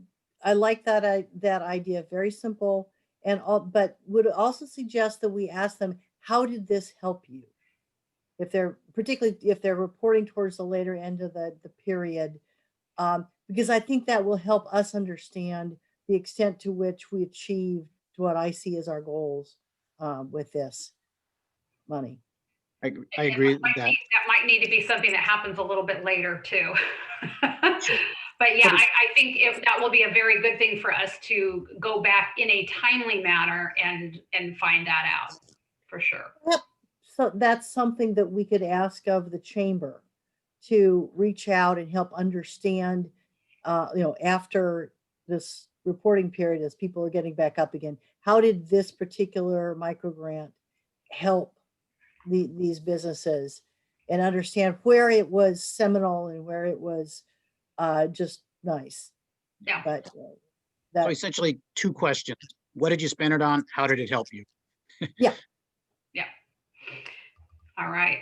that idea. Very simple, and all, but would also suggest that we ask them, how did this help you? Particularly if they're reporting towards the later end of the period, because I think that will help us understand the extent to which we achieved what I see as our goals with this money. I agree with that. That might need to be something that happens a little bit later too. But yeah, I think that will be a very good thing for us to go back in a timely manner and find that out for sure. Yep. So that's something that we could ask of the chamber, to reach out and help understand, after this reporting period, as people are getting back up again, how did this particular micro grant help these businesses, and understand where it was seminal and where it was just nice. Yeah. But so essentially 2 questions. What did you spend it on? How did it help you? Yeah. Yeah. All right.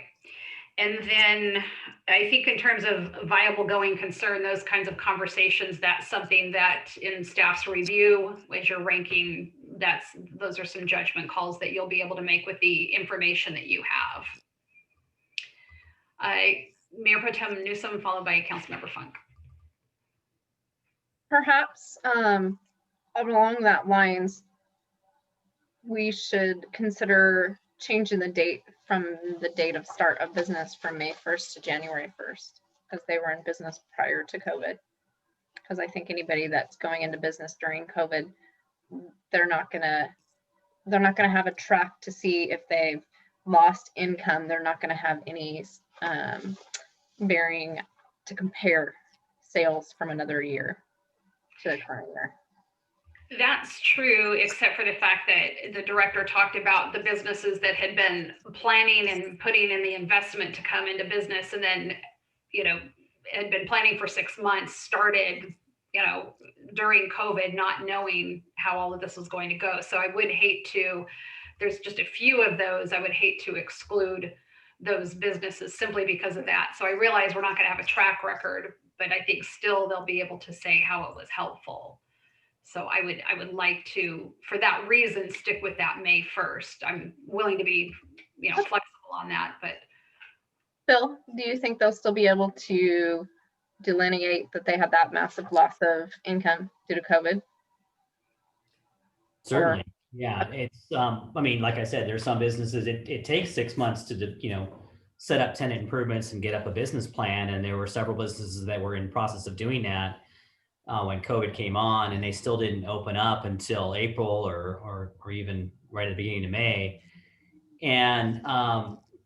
And then I think in terms of viable going concern, those kinds of conversations, that's something that in staff's review, as you're ranking those are some judgment calls that you'll be able to make with the information that you have. Mayor Pro Tem Newsom, followed by Councilmember Funk. Perhaps along that lines, we should consider changing the date from the date of start of business from May 1st to January 1st, because they were in business prior to COVID. Because I think anybody that's going into business during COVID, they're not gonna have a track to see if they've lost income. They're not gonna have any bearing to compare sales from another year to the current year. That's true, except for the fact that the director talked about the businesses that had been planning and putting in the investment to come into business, and then, had been planning for 6 months, started, during COVID, not knowing how all of this was going to go. So I would hate to, there's just a few of those, I would hate to exclude those businesses simply because of that. So I realize we're not going to have a track record, but I think still they'll be able to say how it was helpful. So I would like to, for that reason, stick with that May 1st. I'm willing to be, flexible on that, but. Bill, do you think they'll still be able to delineate that they had that massive loss of income due to COVID? Certainly. Yeah, it's, like I said, there's some businesses, it takes 6 months to, set up tenant improvements and get up a business plan. And there were several businesses that were in the process of doing that when COVID came on, and they still didn't open up until April or even right at the beginning of May. And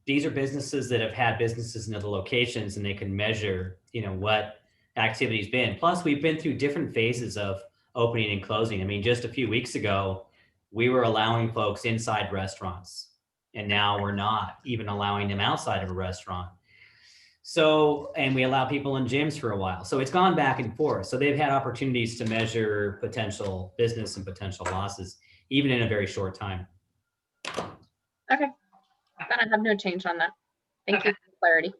these are businesses that have had businesses in other locations, and they can measure, what activity's been. Plus, we've been through different phases of opening and closing. Just a few weeks ago, we were allowing folks inside restaurants, and now we're not even allowing them outside of a restaurant. So, and we allow people in gyms for a while. So it's gone back and forth. So they've had opportunities to measure potential business and potential losses, even in a very short time. Okay. I have no change on that. Thank you for the clarity.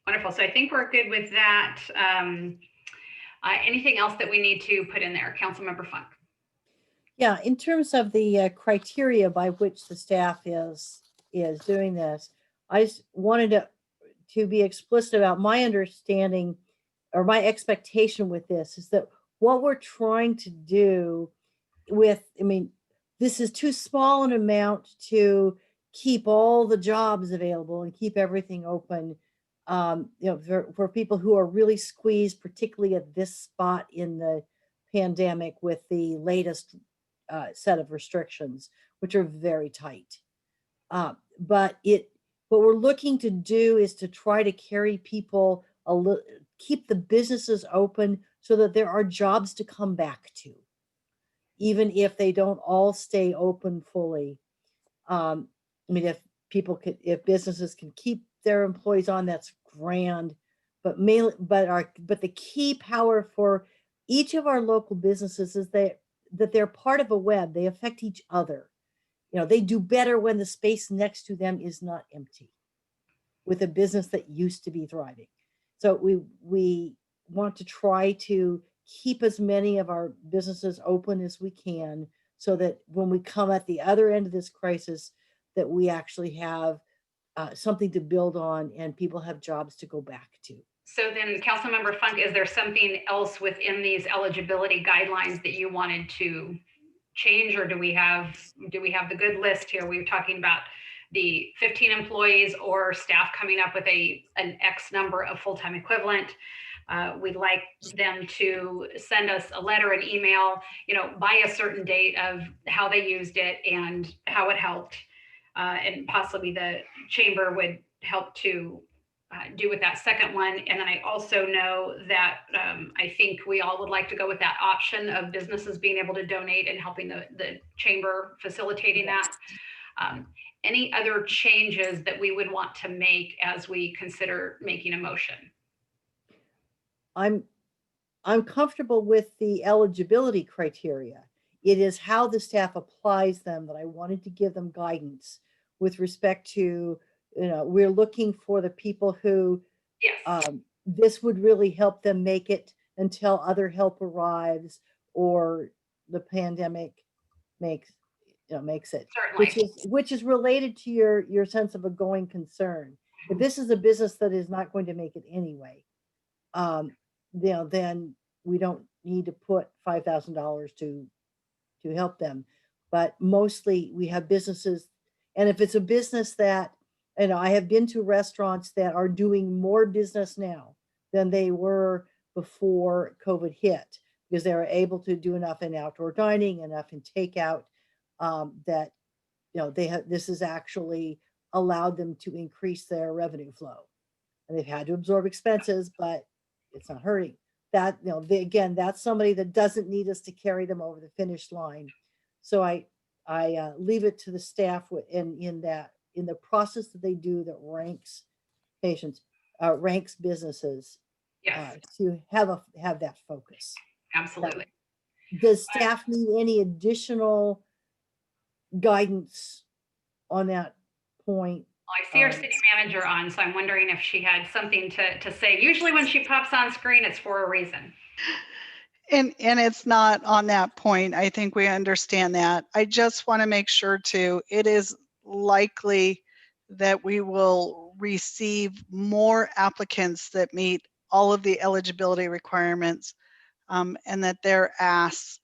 Wonderful. So I think we're good with that. Anything else that we need to put in there? Councilmember Funk. Yeah, in terms of the criteria by which the staff is doing this, I just wanted to be explicit about my understanding or my expectation with this is that what we're trying to do with, this is too small an amount to keep all the jobs available and keep everything open, for people who are really squeezed, particularly at this spot in the pandemic with the latest set of restrictions, which are very tight. But what we're looking to do is to try to carry people keep the businesses open so that there are jobs to come back to, even if they don't all stay open fully. If businesses can keep their employees on, that's grand. But the key power for each of our local businesses is that they're part of a web. They affect each other. They do better when the space next to them is not empty with a business that used to be thriving. So we want to try to keep as many of our businesses open as we can so that when we come at the other end of this crisis, that we actually have something to build on and people have jobs to go back to. So then, Councilmember Funk, is there something else within these eligibility guidelines that you wanted to change, or do we have the good list here? We were talking about the 15 employees or staff coming up with an X number of full-time equivalent. We'd like them to send us a letter, an email, by a certain date of how they used it and how it helped. And possibly the chamber would help to do with that second one. And then I also know that I think we all would like to go with that option of businesses being able to donate and helping the chamber facilitating that. Any other changes that we would want to make as we consider making a motion? I'm comfortable with the eligibility criteria. It is how the staff applies them that I wanted to give them guidance with respect to, we're looking for the people who, yes, this would really help them make it until other help arrives or the pandemic makes it, Certainly. which is related to your sense of a going concern. If this is a business that is not going to make it anyway, then we don't need to put $5,000 to help them. But mostly we have businesses, and if it's a business that, and I have been to restaurants that are doing more business now than they were before COVID hit, because they were able to do enough in outdoor dining, enough in takeout, that this has actually allowed them to increase their revenue flow. And they've had to absorb expenses, but it's not hurting. That, again, that's somebody that doesn't need us to carry them over the finish line. So I leave it to the staff in the process that they do that ranks ranks businesses Yes, to have that focus. absolutely. Does staff need any additional guidance on that point? Well, I see our city manager on, so I'm wondering if she had something to say. Usually when she pops on screen, it's for a reason. And it's not on that point. I think we understand that. I just want to make sure too, it is likely that we will receive more applicants that meet all of the eligibility requirements, and that their asks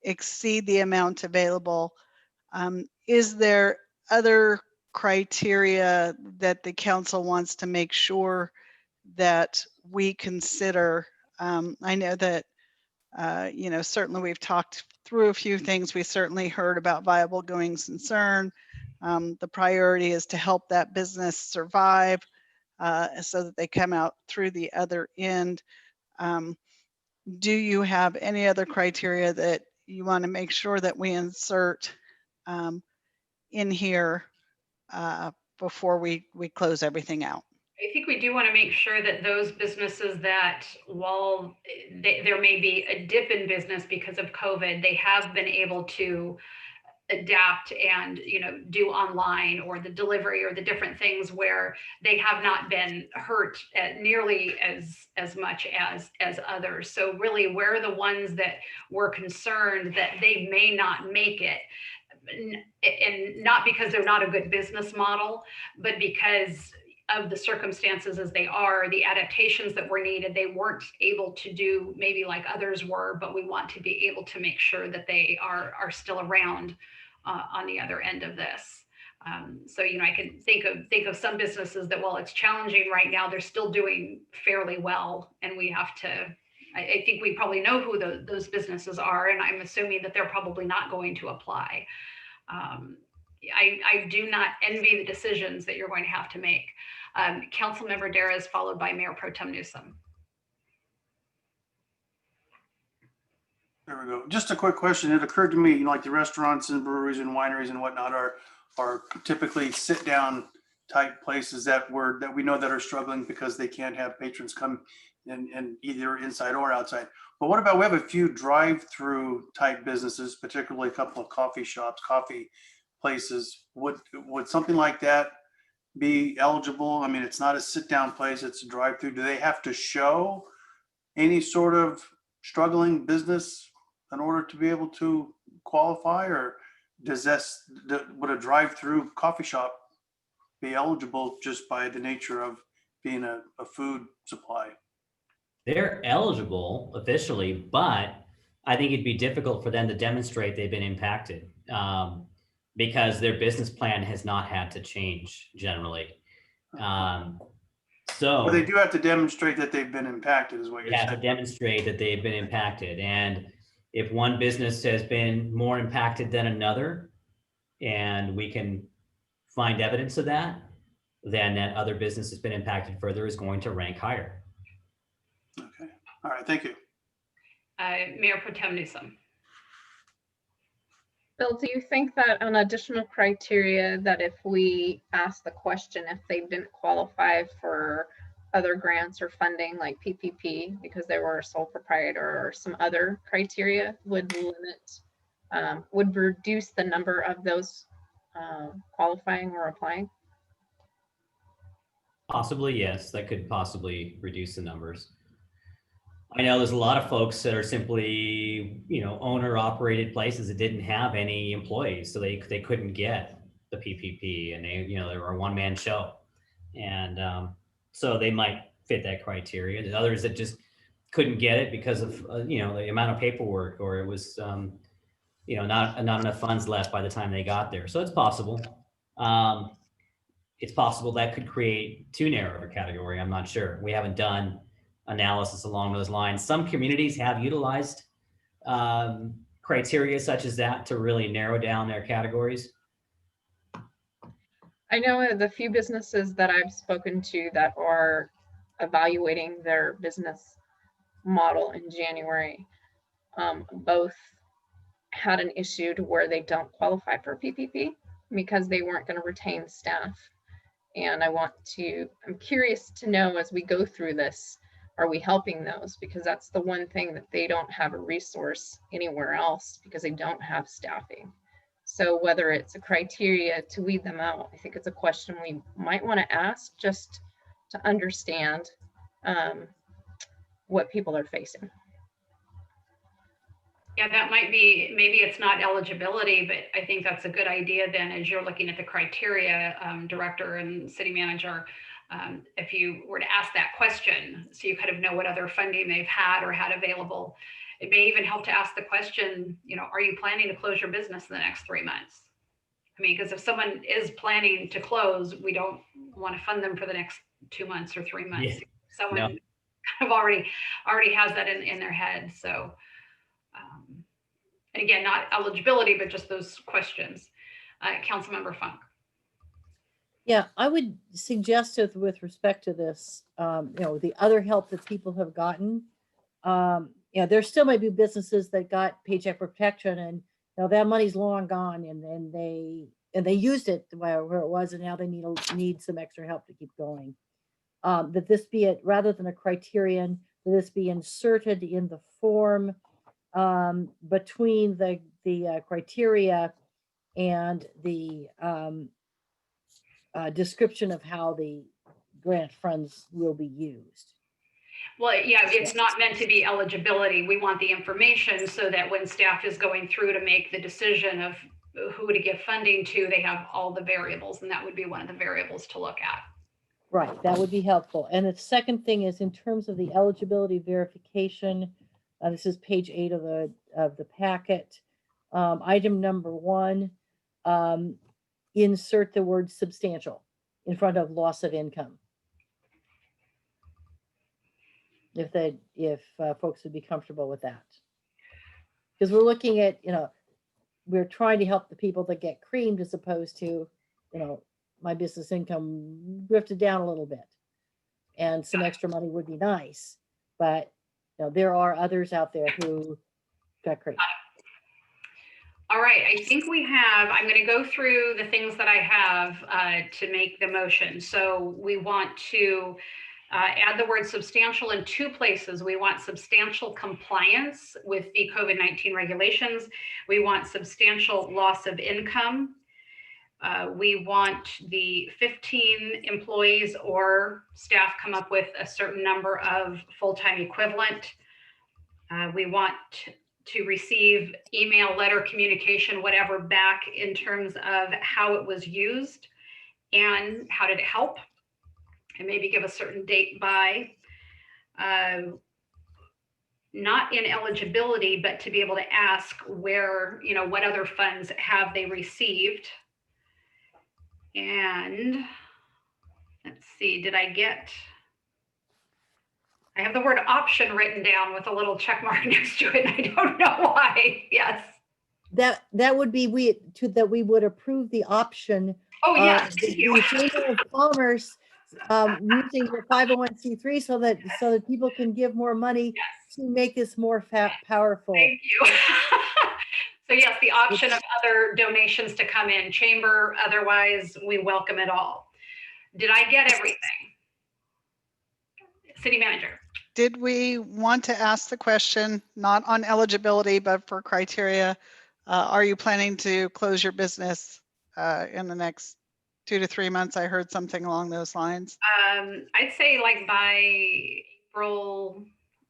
exceed the amount available. Is there other criteria that the council wants to make sure that we consider? I know that certainly we've talked through a few things. We certainly heard about viable going concern. The priority is to help that business survive so that they come out through the other end. Do you have any other criteria that you want to make sure that we insert in here before we close everything out? I think we do want to make sure that those businesses that, while there may be a dip in business because of COVID, they have been able to adapt and do online or the delivery or the different things where they have not been hurt nearly as much as others. So really, we're the ones that were concerned that they may not make it, and not because they're not a good business model, but because of the circumstances as they are, the adaptations that were needed, they weren't able to do maybe like others were, but we want to be able to make sure that they are still around on the other end of this. So, I can think of some businesses that while it's challenging right now, they're still doing fairly well. And we have to, I think we probably know who those businesses are, and I'm assuming that they're probably not going to apply. I do not envy the decisions that you're going to have to make. Councilmember Dara is followed by Mayor Pro Tem Newsom. There we go. Just a quick question. It occurred to me, like the restaurants and breweries and wineries and whatnot are typically sit down type places that we know that are struggling because they can't have patrons come in either inside or outside. But what about, we have a few drive-through type businesses, particularly a couple of coffee shops, coffee places. Would something like that be eligible? I mean, it's not a sit down place, it's a drive-through. Do they have to show any sort of struggling business in order to be able to qualify, or would a drive-through coffee shop be eligible just by the nature of being a food supply? They're eligible officially, but I think it'd be difficult for them to demonstrate they've been impacted because their business plan has not had to change generally. So Well, they do have to demonstrate that they've been impacted, is what you're they have saying. to demonstrate that they've been impacted. And if one business has been more impacted than another, and we can find evidence of that, then that other business has been impacted further is going to rank higher. Okay. All right. Thank you. Mayor Pro Tem Newsom. Bill, do you think that an additional criteria that if we ask the question if they didn't qualify for other grants or funding like PPP because they were a sole proprietor or some other criteria would would reduce the number of those qualifying or applying? Possibly, yes, that could possibly reduce the numbers. I know there's a lot of folks that are simply, owner operated places that didn't have any employees, so they couldn't get the PPP, and they were a one-man show. And so they might fit that criteria. There's others that just couldn't get it because of, the amount of paperwork, or it was, not enough funds left by the time they got there. So it's possible. It's possible that could create too narrow of a category. I'm not sure. We haven't done analysis along those lines. Some communities have utilized criteria such as that to really narrow down their categories. I know the few businesses that I've spoken to that are evaluating their business model in January, both had an issue to where they don't qualify for PPP because they weren't going to retain staff. And I'm curious to know, as we go through this, are we helping those? Because that's the one thing that they don't have a resource anywhere else because they don't have staffing. So whether it's a criteria to weed them out, I think it's a question we might want to ask just to understand what people are facing. Yeah, that might be, maybe it's not eligibility, but I think that's a good idea then, as you're looking at the criteria, director and city manager, if you were to ask that question, so you kind of know what other funding they've had or had available. It may even help to ask the question, are you planning to close your business in the next 3 months? I mean, because if someone is planning to close, we don't want to fund them for the next 2 months or 3 months. Yeah. Someone No. kind of already has that in their head. So, and again, not eligibility, but just those questions. Councilmember Funk. Yeah, I would suggest with respect to this, the other help that people have gotten, there still might be businesses that got paycheck protection, and that money's long gone, and they used it where it was, and now they need some extra help to keep going. That this be it, rather than a criterion, that this be inserted in the form between the criteria and the description of how the grant funds will be used. Well, yeah, it's not meant to be eligibility. We want the information so that when staff is going through to make the decision of who to give funding to, they have all the variables, and that would be one of the variables to look at. Right, that would be helpful. And the second thing is in terms of the eligibility verification, this is page 8 of the packet. Item number 1, insert the word substantial in front of loss of income. If folks would be comfortable with that. Because we're looking at, we're trying to help the people that get creamed as opposed to, my business income drifted down a little bit. And some extra money would be nice. But there are others out there who got creamed. All right, I think I'm going to go through the things that I have to make the motion. So we want to add the word substantial in 2 places. We want substantial compliance with the COVID-19 regulations. We want substantial loss of income. We want the 15 employees or staff come up with a certain number of full-time equivalent. We want to receive email, letter, communication, whatever, back in terms of how it was used and how did it help, and maybe give a certain date by. Not in eligibility, but to be able to ask where, what other funds have they received. And let's see, I have the word option written down with a little check mark next to it, and I don't know why. Yes. That would be that we would approve the option. Oh, yes. The Chamber of Commerce using the 501c3 so that people can give more money to make this more powerful. Thank you. So yes, the option of other donations to come in. Chamber, otherwise we welcome it all. Did I get everything? City Manager. Did we want to ask the question, not on eligibility, but for criteria? Are you planning to close your business in the next 2 to 3 months? I heard something along those lines. I'd say like by April,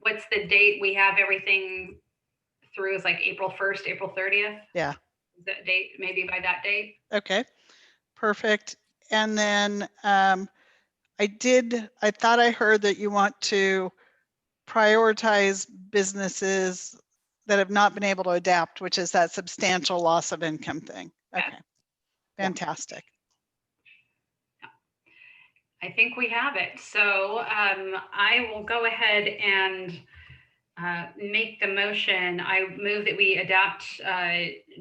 What's the date? We have everything through is like April 1st, April 30th. Yeah. Is that date, maybe by that date? Okay, perfect. And then I thought I heard that you want to prioritize businesses that have not been able to adapt, which is that substantial loss of income thing. Yes. Okay, fantastic. I think we have it. So I will go ahead and make the motion. I move that we adopt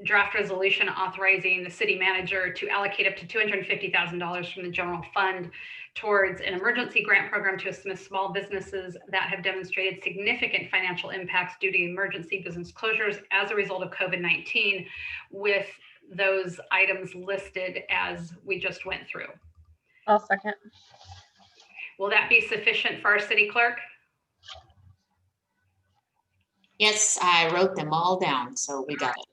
draft resolution authorizing the city manager to allocate up to $250,000 from the general fund towards an emergency grant program to assist small businesses that have demonstrated significant financial impacts due to emergency business closures as a result of COVID-19, with those items listed as we just went through. I'll second. Will that be sufficient for our city clerk? Yes, I wrote them all down, so we got it.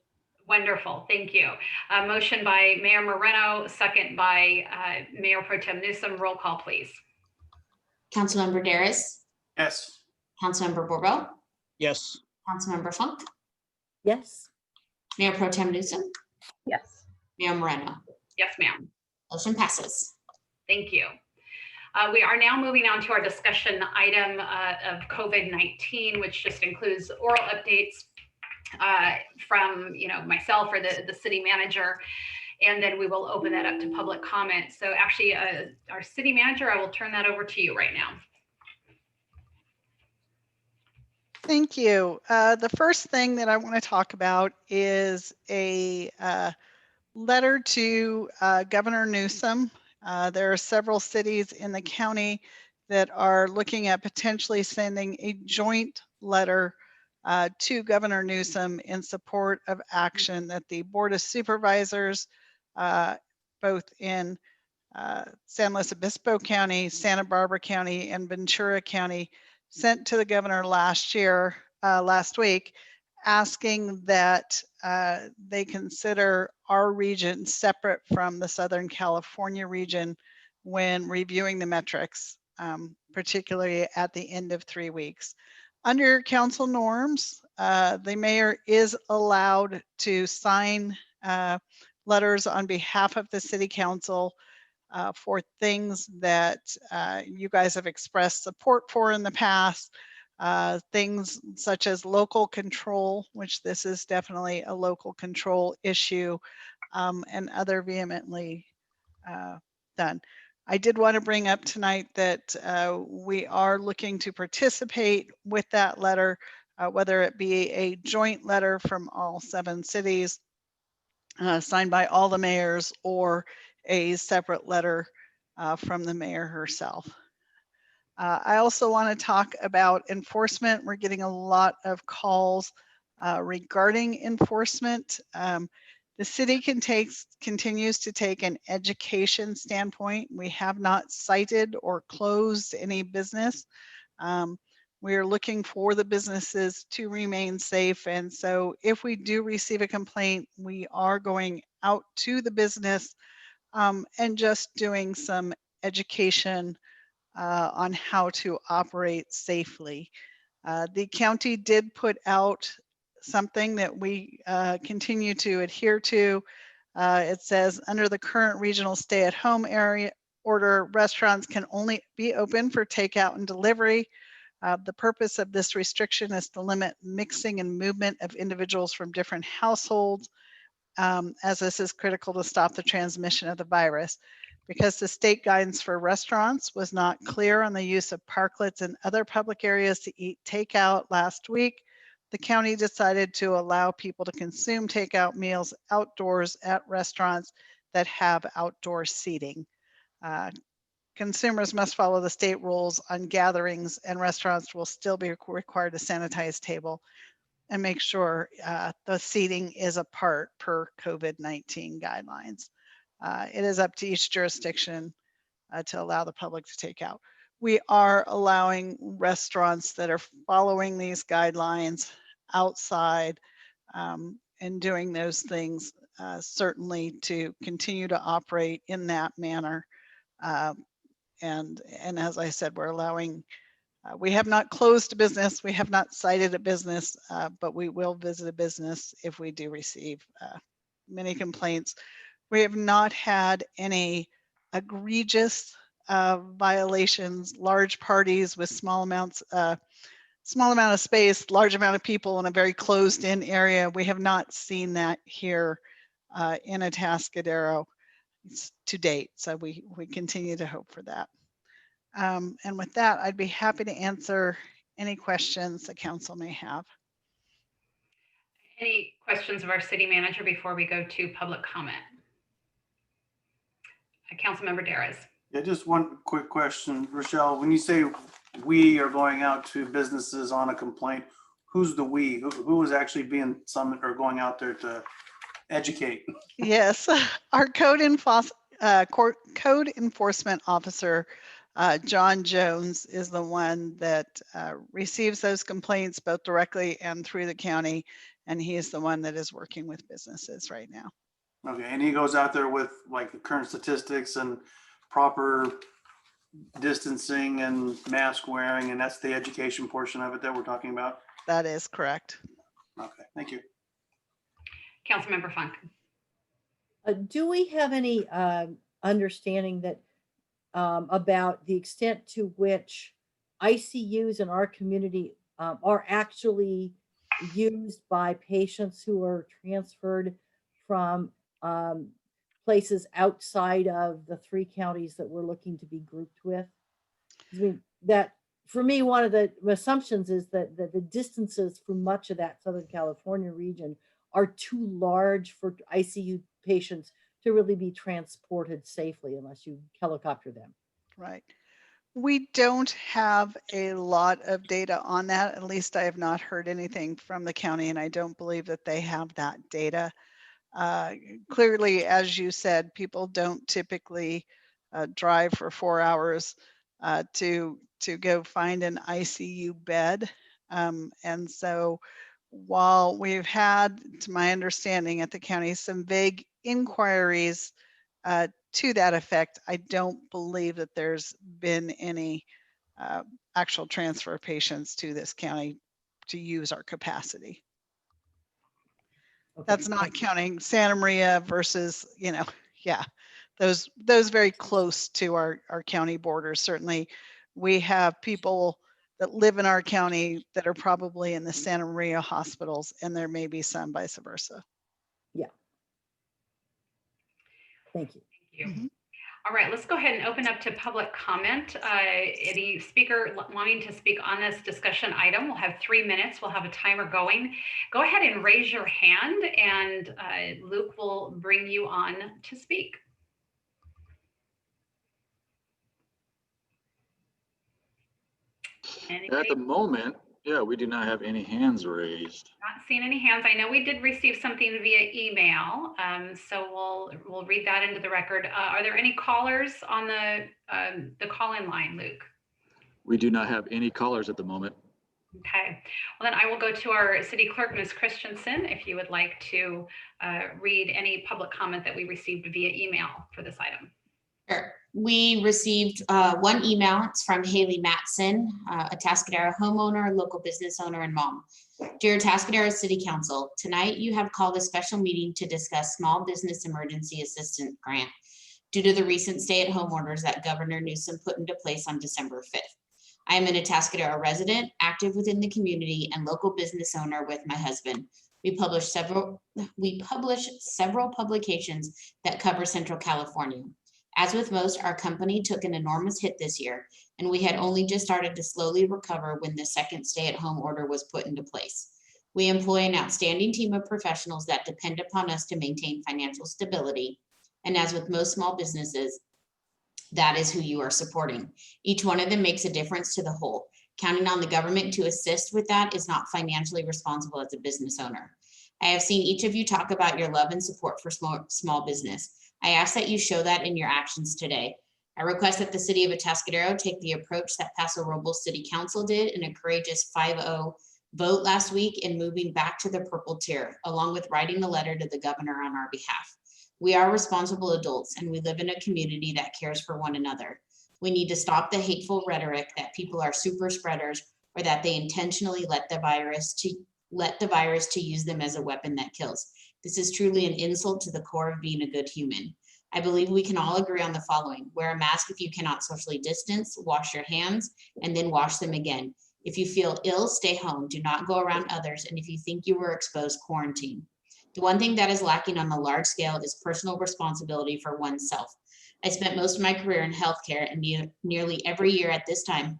Wonderful, thank you. Motion by Mayor Moreno, second by Mayor Pro Tem Newsom. Roll call, please. Councilmember Daris, Yes. Councilmember Borbo, Yes. Councilmember Funk, Yes. Mayor Pro Tem Newsom, Yes. Mayor Moreno. Yes, ma'am. Motion passes. Thank you. We are now moving on to our discussion item of COVID-19, which just includes oral updates from myself or the city manager, and then we will open that up to public comment. So actually, our city manager, I will turn that over to you right now. Thank you. The first thing that I want to talk about is a letter to Governor Newsom. There are several cities in the county that are looking at potentially sending a joint letter to Governor Newsom in support of action that the Board of Supervisors, both in San Luis Obispo County, Santa Barbara County, and Ventura County, sent to the governor last week, asking that they consider our region separate from the Southern California region when reviewing the metrics, particularly at the end of 3 weeks. Under council norms, the mayor is allowed to sign letters on behalf of the city council for things that you guys have expressed support for in the past. Things such as local control, which this is definitely a local control issue, and other vehemently done. I did want to bring up tonight that we are looking to participate with that letter, whether it be a joint letter from all 7 cities signed by all the mayors, or a separate letter from the mayor herself. I also want to talk about enforcement. We're getting a lot of calls regarding enforcement. The city continues to take an education standpoint. We have not cited or closed any business. We are looking for the businesses to remain safe. And so if we do receive a complaint, we are going out to the business and just doing some education on how to operate safely. The county did put out something that we continue to adhere to. It says, under the current regional stay-at-home area order, restaurants can only be open for takeout and delivery. The purpose of this restriction is to limit mixing and movement of individuals from different households, as this is critical to stop the transmission of the virus. Because the state guidance for restaurants was not clear on the use of parklets and other public areas to eat takeout last week, the county decided to allow people to consume takeout meals outdoors at restaurants that have outdoor seating. Consumers must follow the state rules on gatherings, and restaurants will still be required to sanitize table and make sure the seating is apart per COVID-19 guidelines. It is up to each jurisdiction to allow the public to take out. We are allowing restaurants that are following these guidelines outside and doing those things, certainly to continue to operate in that manner. And as I said, we're allowing We have not closed a business, we have not cited a business, but we will visit a business if we do receive many complaints. We have not had any egregious violations, large parties with small amount of space, large amount of people in a very closed in area. We have not seen that here in Atascadero to date. So we continue to hope for that. And with that, I'd be happy to answer any questions the council may have. Any questions of our city manager before we go to public comment? Councilmember Darras. Yeah, just one quick question, Rochelle. When you say we are going out to businesses on a complaint, who's the we? Who is actually being summoned or going out there to educate? Yes, our code enforcement officer, John Jones, is the one that receives those complaints both directly and through the county. And he is the one that is working with businesses right now. Okay, and he goes out there with like the current statistics and proper distancing and mask wearing, and that's the education portion of it that we're talking about? That is correct. Okay, thank you. Councilmember Funk. Do we have any understanding that about the extent to which ICUs in our community are actually used by patients who are transferred from places outside of the 3 counties that we're looking to be grouped with? I mean, that for me, one of the assumptions is that the distances from much of that Southern California region are too large for ICU patients to really be transported safely unless you helicopter them. Right. We don't have a lot of data on that. At least I have not heard anything from the county, and I don't believe that they have that data. Clearly, as you said, people don't typically drive for 4 hours to go find an ICU bed. And so while we've had, to my understanding at the county, some vague inquiries to that effect, I don't believe that there's been any actual transfer of patients to this county to use our capacity. Okay. That's not counting Santa Maria versus, yeah, those very close to our county borders. Certainly we have people that live in our county that are probably in the Santa Maria hospitals, and there may be some vice versa. Yeah. Thank you. Thank you. All right, let's go ahead and open up to public comment. Any speaker wanting to speak on this discussion item, we'll have 3 minutes. We'll have a timer going. Go ahead and raise your hand, and Luke will bring you on to speak. Anybody? At the moment, yeah, we do not have any hands raised. Not seeing any hands. I know we did receive something via email, so we'll read that into the record. Are there any callers on the call-in line, Luke? We do not have any callers at the moment. Okay. Well, then I will go to our city clerk, Ms. Christensen, if you would like to read any public comment that we received via email for this item. Sure. We received one email. It's from Haley Matson, a Atascadero homeowner, local business owner, and mom. Dear Atascadero City Council, tonight you have called a special meeting to discuss small business emergency assistance grant due to the recent stay-at-home orders that Governor Newsom put into place on December 5th. I am an Atascadero resident, active within the community, and local business owner with my husband. We publish several publications that cover Central California. As with most, our company took an enormous hit this year, and we had only just started to slowly recover when the second stay-at-home order was put into place. We employ an outstanding team of professionals that depend upon us to maintain financial stability, and as with most small businesses, that is who you are supporting. Each one of them makes a difference to the whole. Counting on the government to assist with that is not financially responsible as a business owner. I have seen each of you talk about your love and support for small business. I ask that you show that in your actions today. I request that the city of Atascadero take the approach that Paso Robles City Council did in a courageous 5-0 vote last week in moving back to the purple tier, along with writing a letter to the governor on our behalf. We are responsible adults, and we live in a community that cares for one another. We need to stop the hateful rhetoric that people are super spreaders or that they intentionally let the virus to use them as a weapon that kills. This is truly an insult to the core of being a good human. I believe we can all agree on the following. Wear a mask if you cannot socially distance, wash your hands, and then wash them again. If you feel ill, stay home. Do not go around others. And if you think you were exposed, quarantine. The one thing that is lacking on the large scale is personal responsibility for oneself. I spent most of my career in healthcare, and nearly every year at this time,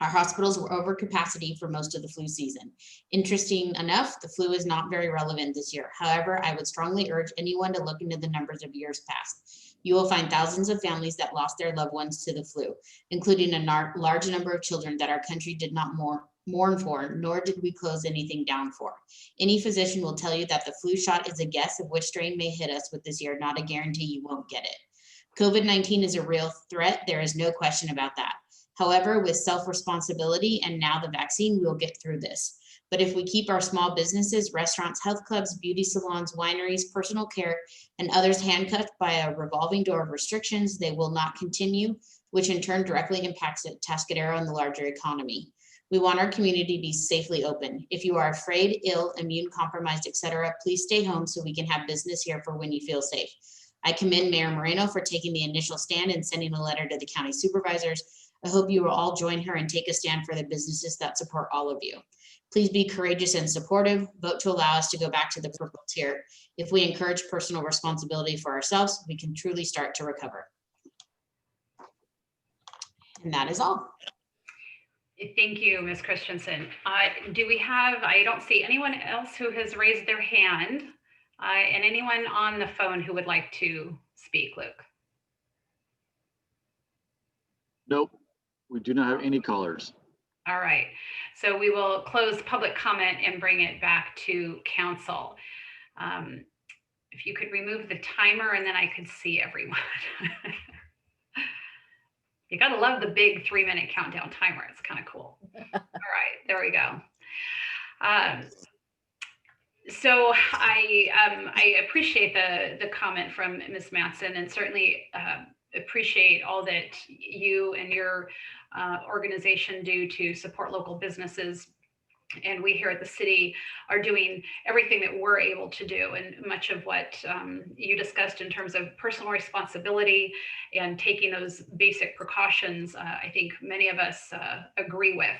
our hospitals were over capacity for most of the flu season. Interesting enough, the flu is not very relevant this year. However, I would strongly urge anyone to look into the numbers of years past. You will find thousands of families that lost their loved ones to the flu, including a large number of children that our country did not mourn for, nor did we close anything down for. Any physician will tell you that the flu shot is a guess of which strain may hit us with this year, not a guarantee you won't get it. COVID-19 is a real threat. There is no question about that. However, with self-responsibility and now the vaccine, we'll get through this. But if we keep our small businesses, restaurants, health clubs, beauty salons, wineries, personal care, and others handcuffed by a revolving door of restrictions, they will not continue, which in turn directly impacts Atascadero and the larger economy. We want our community to be safely open. If you are afraid, ill, immune compromised, etc., please stay home so we can have business here for when you feel safe. I commend Mayor Moreno for taking the initial stand and sending a letter to the county supervisors. I hope you will all join her and take a stand for the businesses that support all of you. Please be courageous and supportive. Vote to allow us to go back to the purple tier. If we encourage personal responsibility for ourselves, we can truly start to recover. And that is all. Thank you, Ms. Christensen. Do we have, I don't see anyone else who has raised their hand, and anyone on the phone who would like to speak, Luke? Nope, we do not have any callers. All right, so we will close public comment and bring it back to council. If you could remove the timer and then I could see everyone. You gotta love the big 3-minute countdown timer. It's kind of cool. All right, there we go. So I appreciate the comment from Ms. Matson, and certainly appreciate all that you and your organization do to support local businesses. And we here at the city are doing everything that we're able to do. And much of what you discussed in terms of personal responsibility and taking those basic precautions, I think many of us agree with.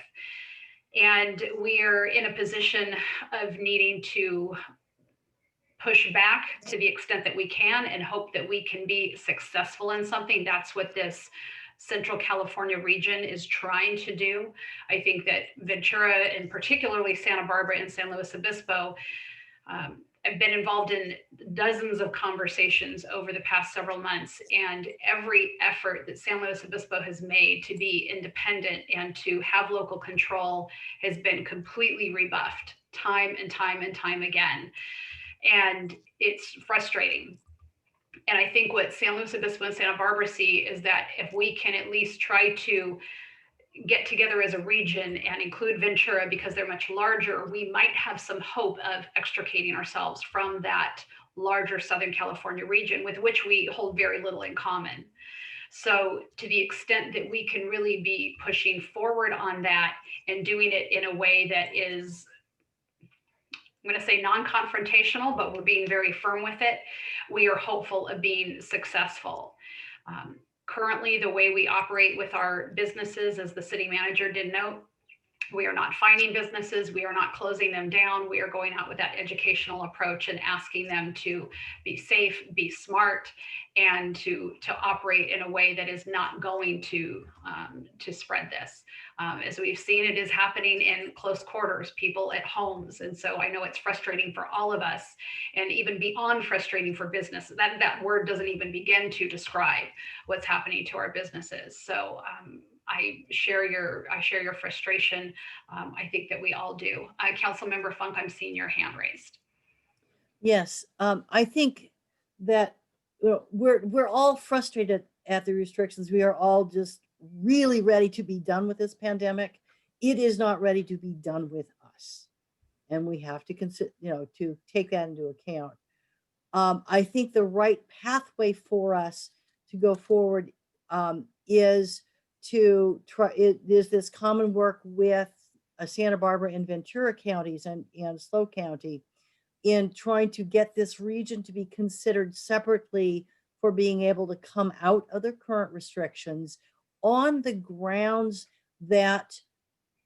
And we are in a position of needing to push back to the extent that we can and hope that we can be successful in something. That's what this Central California region is trying to do. I think that Ventura, and particularly Santa Barbara and San Luis Obispo, have been involved in dozens of conversations over the past several months, and every effort that San Luis Obispo has made to be independent and to have local control has been completely rebuffed time and time and time again. And it's frustrating. And I think what San Luis Obispo and Santa Barbara see is that if we can at least try to get together as a region and include Ventura because they're much larger, we might have some hope of extricating ourselves from that larger Southern California region with which we hold very little in common. So to the extent that we can really be pushing forward on that and doing it in a way that is, I'm going to say non-confrontational, but we're being very firm with it, we are hopeful of being successful. Currently, the way we operate with our businesses, as the city manager did note, we are not finding businesses, we are not closing them down. We are going out with that educational approach and asking them to be safe, be smart, and to operate in a way that is not going to spread this. As we've seen, it is happening in close quarters, people at homes. And so I know it's frustrating for all of us, and even beyond frustrating for business. That word doesn't even begin to describe what's happening to our businesses. So I share your frustration. I think that we all do. Councilmember Funk, I'm seeing your hand raised. Yes, I think that we're all frustrated at the restrictions. We are all just really ready to be done with this pandemic. It is not ready to be done with us, and we have to consider, to take that into account. I think the right pathway for us to go forward is to try, is this common work with Santa Barbara and Ventura counties and SLO County in trying to get this region to be considered separately for being able to come out of the current restrictions on the grounds that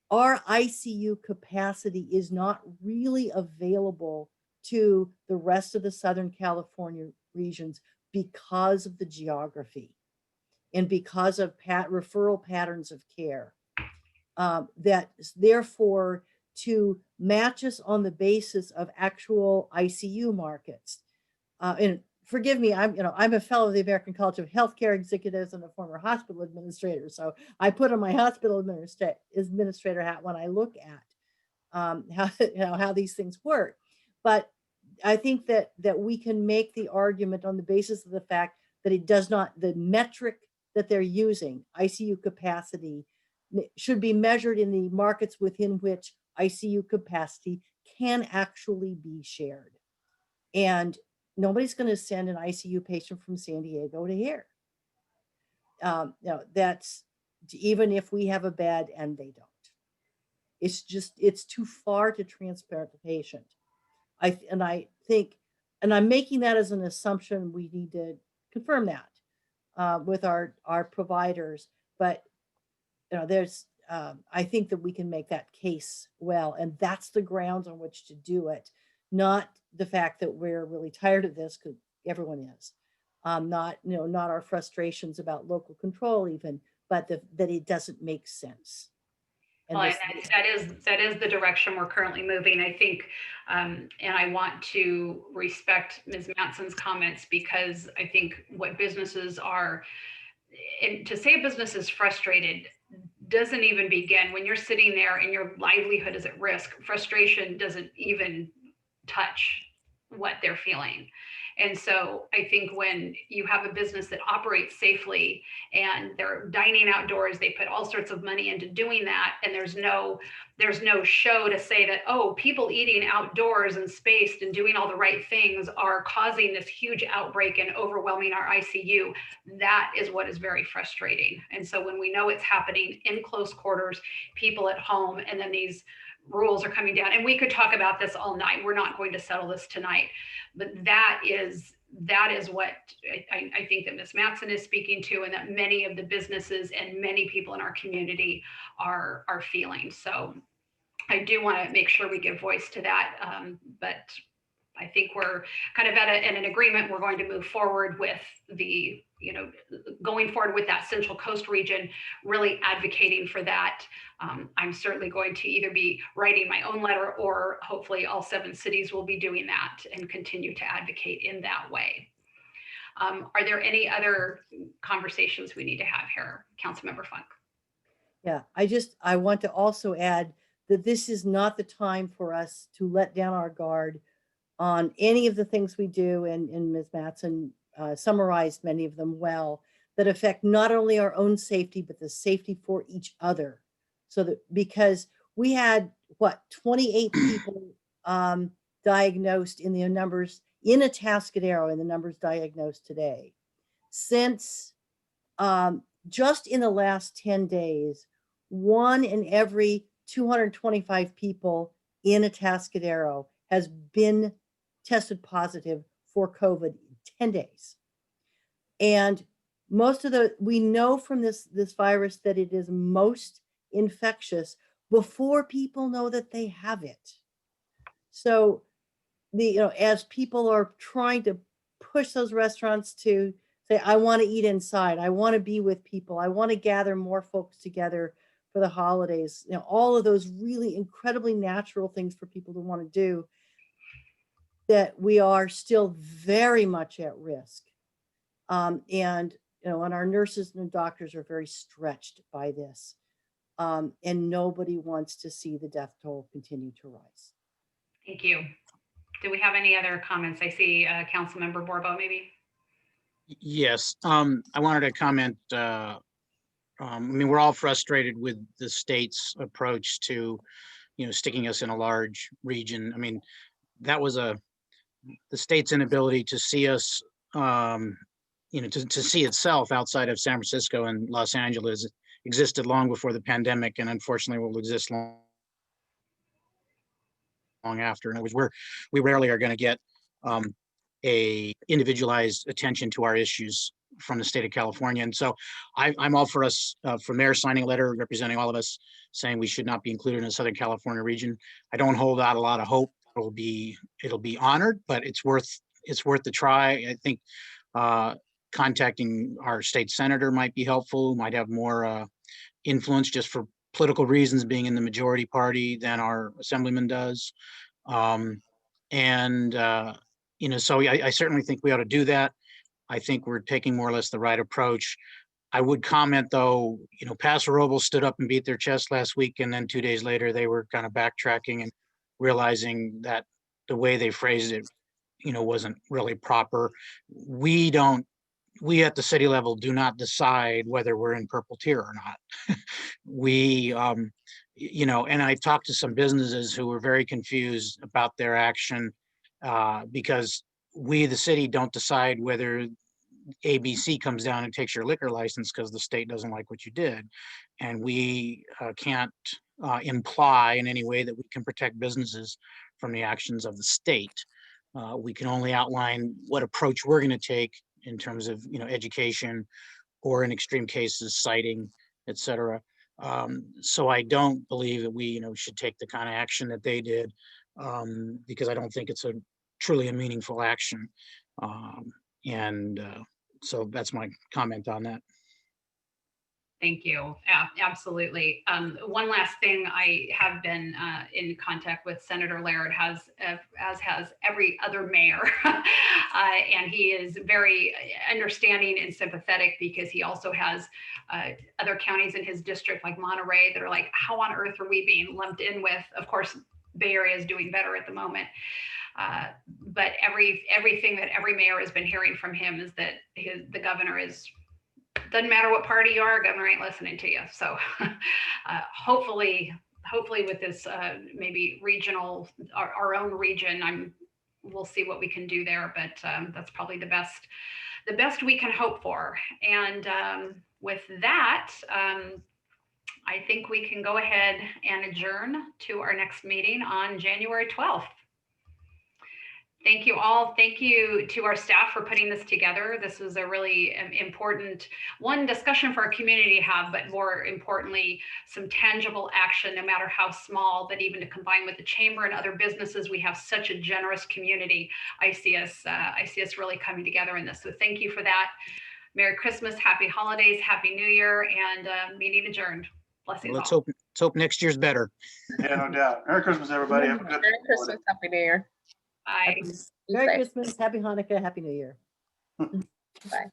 our ICU capacity is not really available to the rest of the Southern California regions because of the geography and because of referral patterns of care. That therefore to match us on the basis of actual ICU markets. And forgive me, I'm a fellow of the American College of Healthcare Executives and a former hospital administrator. So I put on my hospital administrator hat when I look at how these things work. But I think that we can make the argument on the basis of the fact that it does not, the metric that they're using, ICU capacity, should be measured in the markets within which ICU capacity can actually be shared. And nobody's going to send an ICU patient from San Diego to here. That's even if we have a bed and they don't. It's just, it's too far to transparent the patient. I think, and I'm making that as an assumption, we need to confirm that with our providers. But there's, I think that we can make that case well, and that's the grounds on which to do it, not the fact that we're really tired of this, because everyone is. Not our frustrations about local control even, but that it doesn't make sense. Well, that is the direction we're currently moving, I think. And I want to respect Ms. Matson's comments, because I think what businesses are, and to say a business is frustrated doesn't even begin when you're sitting there and your livelihood is at risk. Frustration doesn't even touch what they're feeling. And so I think when you have a business that operates safely and they're dining outdoors, they put all sorts of money into doing that, and there's no show to say that, oh, people eating outdoors and spaced and doing all the right things are causing this huge outbreak and overwhelming our ICU. That is what is very frustrating. And so when we know it's happening in close quarters, people at home, and then these rules are coming down, and we could talk about this all night. We're not going to settle this tonight, but that is what I think that Ms. Matson is speaking to, and that many of the businesses and many people in our community are feeling. So I do want to make sure we give voice to that, but I think we're kind of in an agreement. We're going to move forward with going forward with that Central Coast region, really advocating for that. I'm certainly going to either be writing my own letter, or hopefully all 7 cities will be doing that and continue to advocate in that way. Are there any other conversations we need to have here, Councilmember Funk? Yeah, I want to also add that this is not the time for us to let down our guard on any of the things we do, and Ms. Matson summarized many of them well, that affect not only our own safety, but the safety for each other. So that, because we had, 28 people diagnosed in the numbers in Atascadero, in the numbers diagnosed today. Since just in the last 10 days, 1 in every 225 people in Atascadero has been tested positive for COVID in 10 days. And we know from this virus that it is most infectious before people know that they have it. So as people are trying to push those restaurants to say, I want to eat inside, I want to be with people, I want to gather more folks together for the holidays, all of those really incredibly natural things for people to want to do, that we are still very much at risk. And our nurses and doctors are very stretched by this. And nobody wants to see the death toll continue to rise. Thank you. Do we have any other comments? I see Councilmember Borbo, maybe. Yes, I wanted to comment. We're all frustrated with the state's approach to, sticking us in a large region. That was the state's inability to see us to see itself outside of San Francisco and Los Angeles existed long before the pandemic, and unfortunately will exist long after. In other words, we rarely are going to get a individualized attention to our issues from the state of California. And so I'm all for us, for mayor signing a letter representing all of us, saying we should not be included in the Southern California region. I don't hold out a lot of hope it'll be honored, but it's worth the try. I think contacting our state senator might be helpful, might have more influence just for political reasons, being in the majority party, than our assemblyman does. So I certainly think we ought to do that. I think we're taking more or less the right approach. I would comment though, Paso Robles stood up and beat their chest last week, and then 2 days later they were kind of backtracking and realizing that the way they phrased it, wasn't really proper. We at the city level do not decide whether we're in purple tier or not. And I talked to some businesses who were very confused about their action because we, the city, don't decide whether ABC comes down and takes your liquor license because the state doesn't like what you did. And we can't imply in any way that we can protect businesses from the actions of the state. We can only outline what approach we're going to take in terms of, education, or in extreme cases, citing, et cetera. So I don't believe that we, should take the kind of action that they did, because I don't think it's truly a meaningful action. So that's my comment on that. Thank you. Absolutely. One last thing, I have been in contact with Senator Laird, as has every other mayor, and he is very understanding and sympathetic, because he also has other counties in his district like Monterey that are like, how on earth are we being lumped in with? Of course, Bay Area is doing better at the moment. But everything that every mayor has been hearing from him is that the governor doesn't matter what party you are, governor ain't listening to you. So hopefully with this maybe regional, our own region, we'll see what we can do there. But that's probably the best we can hope for. And with that, I think we can go ahead and adjourn to our next meeting on January 12th. Thank you all. Thank you to our staff for putting this together. This was a really important discussion for our community to have, but more importantly, some tangible action, no matter how small, that even to combine with the chamber and other businesses, we have such a generous community. I see us really coming together in this. So thank you for that. Merry Christmas, happy holidays, happy New Year, and meeting adjourned. Blessings. Let's hope next year's better. Yeah, no doubt. Merry Christmas, everybody. Have a good Merry Christmas, Happy New Year. Bye. Merry Christmas, Happy Hanukkah, Happy New Year. Bye.